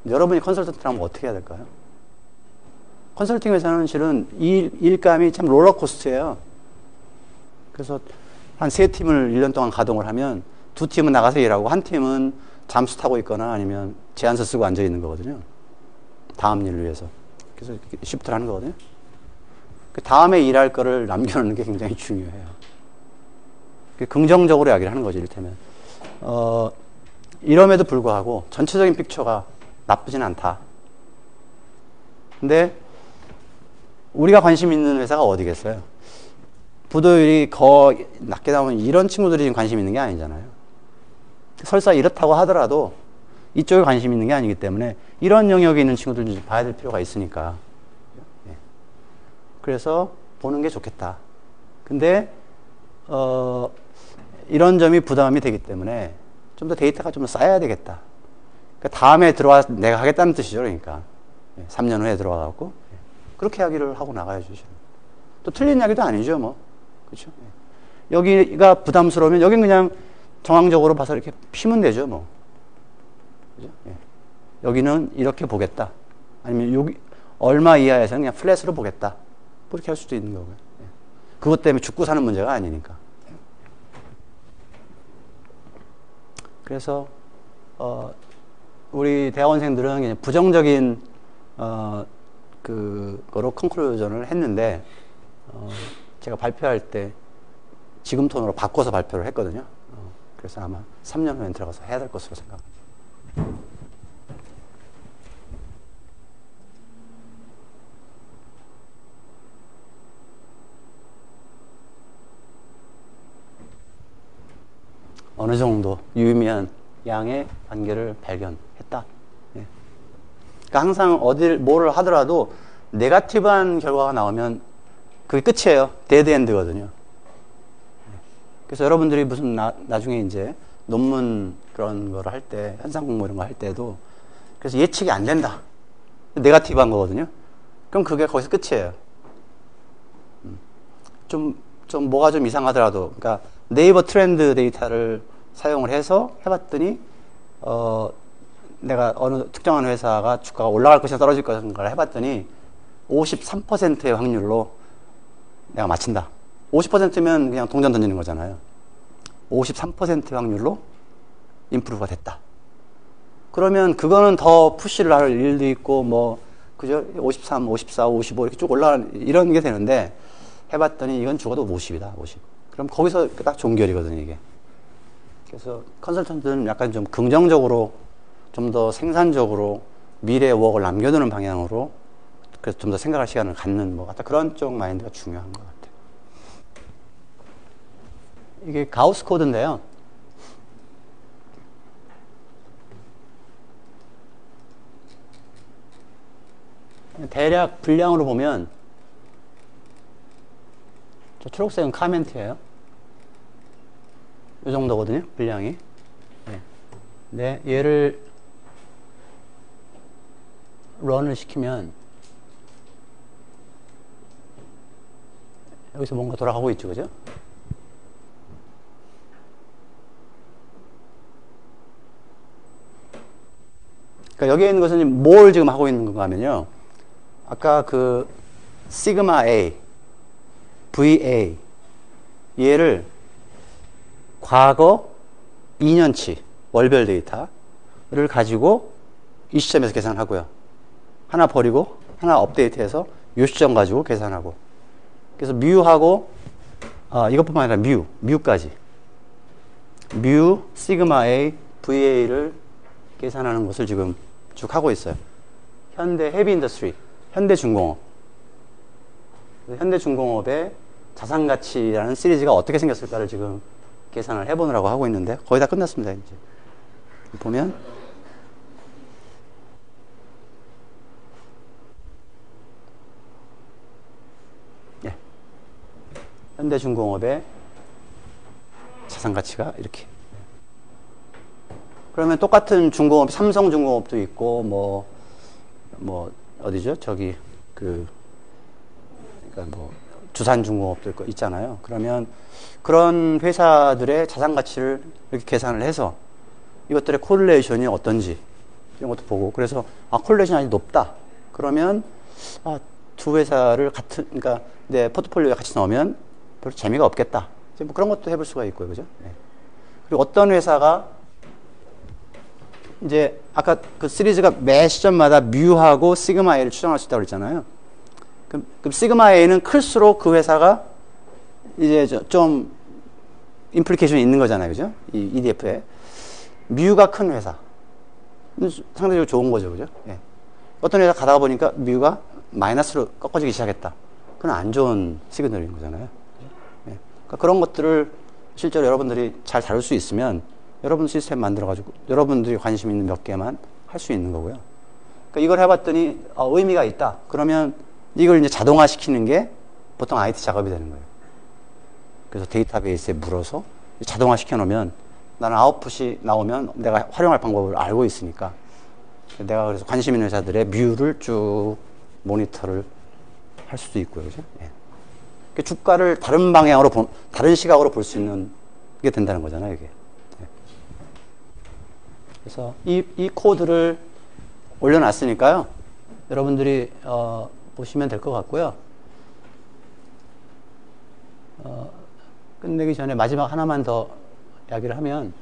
여러분이 컨설턴트라면 어떻게 해야 될까요? 컨설팅 회사는 실은 일감이 참 롤러코스터예요. 그래서 한 3팀을 1년 동안 가동을 하면 2팀은 나가서 일하고 1팀은 잠수 타고 있거나 아니면 제안서 쓰고 앉아 있는 거거든요. 다음 일을 위해서. 그래서 시프트를 하는 거거든요. 그 다음에 일할 거를 남겨놓는 게 굉장히 중요해요. 긍정적으로 이야기를 하는 거죠, 이를테면. 이럼에도 불구하고 전체적인 픽처가 나쁘진 않다. 근데 우리가 관심 있는 회사가 어디겠어요? 부도율이 거의 낮게 나오면 이런 친구들이 지금 관심 있는 게 아니잖아요. 설사 이렇다고 하더라도 이쪽에 관심 있는 게 아니기 때문에 이런 영역에 있는 친구들 좀 봐야 될 필요가 있으니까. 그래서 보는 게 좋겠다. 근데 이런 점이 부담이 되기 때문에 좀 더 데이터가 좀 더 쌓여야 되겠다. 그러니까 다음에 들어와 내가 하겠다는 뜻이죠. 그러니까 3년 후에 들어와갖고 그렇게 이야기를 하고 나가야죠. 또 틀린 이야기도 아니죠, 뭐. 그렇죠? 여기가 부담스러우면 여긴 그냥 정황적으로 봐서 이렇게 피면 되죠, 뭐. 그죠? 여기는 이렇게 보겠다. 아니면 여기 얼마 이하에서는 그냥 플랫으로 보겠다. 그렇게 할 수도 있는 거고요. 그것 때문에 죽고 사는 문제가 아니니까. 그래서 우리 대학원생들은 그냥 부정적인 그거로 컨클루전을 했는데 제가 발표할 때 지금 톤으로 바꿔서 발표를 했거든요. 그래서 아마 3년 후에 들어가서 해야 될 것으로 생각합니다. 어느 정도 유의미한 양의 관계를 발견했다. 그러니까 항상 뭐를 하더라도 네거티브한 결과가 나오면 그게 끝이에요. 데드엔드거든요. 그래서 여러분들이 무슨 나중에 이제 논문 그런 거를 할 때, 현상 공부 이런 거 할 때도 그래서 예측이 안 된다. 네거티브한 거거든요. 그럼 그게 거기서 끝이에요. 좀 뭐가 좀 이상하더라도, 그러니까 네이버 트렌드 데이터를 사용을 해서 해봤더니, 내가 어느 특정한 회사가 주가가 올라갈 것이냐 떨어질 것인가를 해봤더니 53%의 확률로 내가 맞힌다. 50%면 그냥 동전 던지는 거잖아요. 53%의 확률로 임프루브가 됐다. 그러면 그거는 더 푸시를 할 일도 있고, 뭐, 그죠? 53, 54, 55 이렇게 쭉 올라가는, 이런 게 되는데, 해봤더니 이건 죽어도 50이다, 50. 그럼 거기서 딱 종결이거든요, 이게. 그래서 컨설턴트는 약간 좀 긍정적으로, 좀 더 생산적으로 미래의 워크를 남겨두는 방향으로, 그래서 좀 더 생각할 시간을 갖는, 뭐, 그런 쪽 마인드가 중요한 것 같아요. 이게 가우스 코드인데요. 대략 분량으로 보면, 저 초록색은 카멘트예요. 이 정도거든요, 분량이. 네, 얘를 런을 시키면 여기서 뭔가 돌아가고 있죠, 그죠? 그러니까 여기에 있는 것은 뭘 지금 하고 있는 건가 하면요. 아까 그 시그마 A, VA 얘를 과거 2년치 월별 데이터를 가지고 이 시점에서 계산하고요. 하나 버리고 하나 업데이트해서 이 시점 가지고 계산하고. 그래서 뮤하고 이것뿐만 아니라 뮤까지 뮤, 시그마 A, VA를 계산하는 것을 지금 쭉 하고 있어요. 현대 헤비 인더스트리, 현대중공업. 현대중공업의 자산가치라는 시리즈가 어떻게 생겼을까를 지금 계산을 해보느라고 하고 있는데 거의 다 끝났습니다. 이제 보면 예. 현대중공업의 자산가치가 이렇게. 그러면 똑같은 중공업, 삼성중공업도 있고 뭐 어디죠? 저기 그러니까 뭐 두산중공업도 있잖아요. 그러면 그런 회사들의 자산가치를 이렇게 계산을 해서 이것들의 코릴레이션이 어떤지 이런 것도 보고, 그래서 코릴레이션이 아주 높다. 그러면 두 회사를 그러니까 내 포트폴리오에 같이 넣으면 별로 재미가 없겠다. 뭐 그런 것도 해볼 수가 있고요, 그죠? 네. 그리고 어떤 회사가 이제 아까 그 시리즈가 매 시점마다 뮤하고 시그마 A를 추정할 수 있다고 그랬잖아요. 그럼 시그마 A는 클수록 그 회사가 이제 좀 임플리케이션이 있는 거잖아요, 그죠? 이 EDF에 뮤가 큰 회사 상대적으로 좋은 거죠, 그죠? 예. 어떤 회사 가다가 보니까 뮤가 마이너스로 꺾어지기 시작했다. 그건 안 좋은 시그널인 거잖아요. 예. 그러니까 그런 것들을 실제로 여러분들이 잘 다룰 수 있으면 여러분 시스템 만들어가지고 여러분들이 관심 있는 몇 개만 할 수 있는 거고요. 그러니까 이걸 해봤더니 의미가 있다. 그러면 이걸 이제 자동화 시키는 게 보통 IT 작업이 되는 거예요. 그래서 데이터베이스에 물어서 자동화 시켜놓으면 나는 아웃풋이 나오면 내가 활용할 방법을 알고 있으니까 내가 그래서 관심 있는 회사들의 뮤를 쭉 모니터를 할 수도 있고요, 그죠? 예. 그러니까 주가를 다른 방향으로 다른 시각으로 볼 수 있는 게 된다는 거잖아요, 이게. 그래서 이 코드를 올려놨으니까요. 여러분들이 보시면 될 것 같고요. 끝내기 전에 마지막 하나만 더 이야기를 하면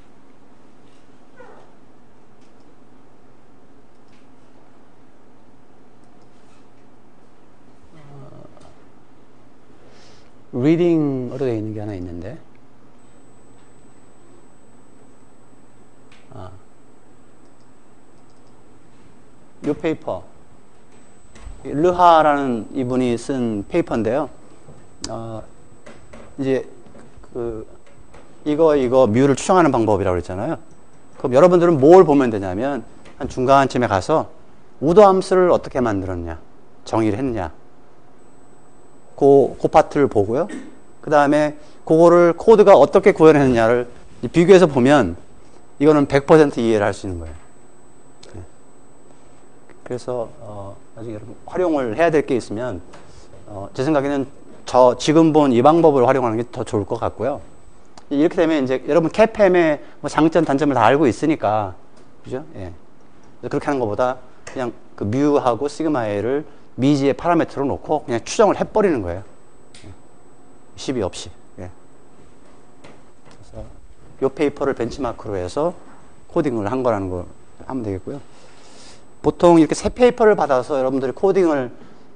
리딩으로 되어 있는 게 하나 있는데 이 페이퍼 르하라는 이분이 쓴 페이퍼인데요. 이제 이거 뮤를 추정하는 방법이라고 그랬잖아요. 그럼 여러분들은 뭘 보면 되냐면 한 중간쯤에 가서 우도 함수를 어떻게 만들었냐, 정의를 했냐, 그 파트를 보고요. 그 다음에 그거를 코드가 어떻게 구현했느냐를 비교해서 보면 이거는 100% 이해를 할 수 있는 거예요. 그래서 나중에 여러분 활용을 해야 될 게 있으면 제 생각에는 지금 본 이 방법을 활용하는 게 더 좋을 것 같고요. 이렇게 되면 이제 여러분 CAPM의 뭐 장점 단점을 다 알고 있으니까, 그죠? 예. 그렇게 하는 것보다 그냥 그 뮤하고 시그마 A를 미지의 파라미터로 놓고 그냥 추정을 해버리는 거예요. 시비 없이. 예. 그래서 이 페이퍼를 벤치마크로 해서 코딩을 한 거라는 걸 하면 되겠고요. 보통 이렇게 새 페이퍼를 받아서 여러분들이 코딩을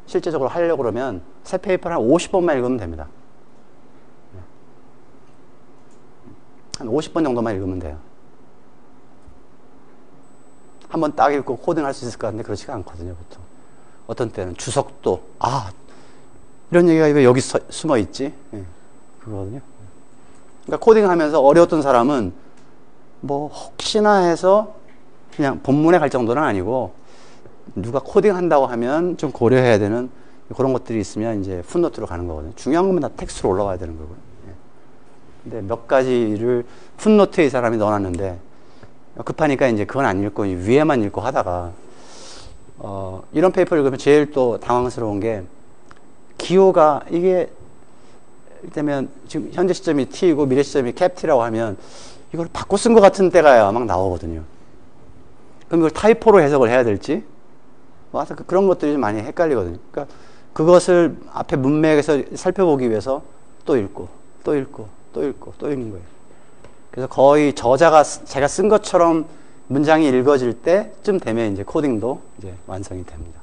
실제적으로 하려고 그러면 새 페이퍼를 한 50번만 읽으면 됩니다. 한 50번 정도만 읽으면 돼요. 한번 딱 읽고 코딩할 수 있을 것 같은데 그렇지가 않거든요, 보통. 어떤 때는 주석도, 이런 얘기가 왜 여기 숨어 있지? 예, 그거거든요. 그러니까 코딩하면서 어려웠던 사람은 뭐 혹시나 해서 그냥 본문에 갈 정도는 아니고 누가 코딩한다고 하면 좀 고려해야 되는 그런 것들이 있으면 이제 풋노트로 가는 거거든요. 중요한 것만 다 텍스트로 올라와야 되는 거고요. 예. 근데 몇 가지를 풋노트에 이 사람이 넣어놨는데 급하니까 이제 그건 안 읽고 위에만 읽고 하다가 이런 페이퍼를 읽으면 제일 또 당황스러운 게 기호가 이게 이를테면 지금 현재 시점이 t이고 미래 시점이 캡 t라고 하면 이걸 바꿔 쓴 것 같은 때가 막 나오거든요. 그럼 이걸 타이포로 해석을 해야 될지 와서 그런 것들이 좀 많이 헷갈리거든요. 그러니까 그것을 앞에 문맥에서 살펴보기 위해서 또 읽고 또 읽고 또 읽고 또 읽는 거예요. 그래서 거의 저자가 제가 쓴 것처럼 문장이 읽어질 때쯤 되면 이제 코딩도 이제 완성이 됩니다.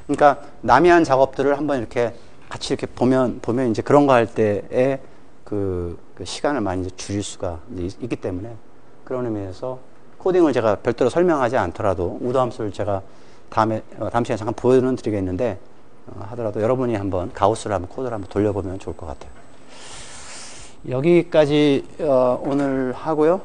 그러니까 남이 한 작업들을 한번 이렇게 같이 이렇게 보면 이제 그런 거 할 때에 그 시간을 많이 이제 줄일 수가 이제 있기 때문에 그런 의미에서 코딩을 제가 별도로 설명하지 않더라도 우도 함수를 제가 다음 시간에 잠깐 보여는 드리겠는데 하더라도 여러분이 한번 가우스를 한번 코드를 한번 돌려보면 좋을 것 같아요. 여기까지 오늘 하고요.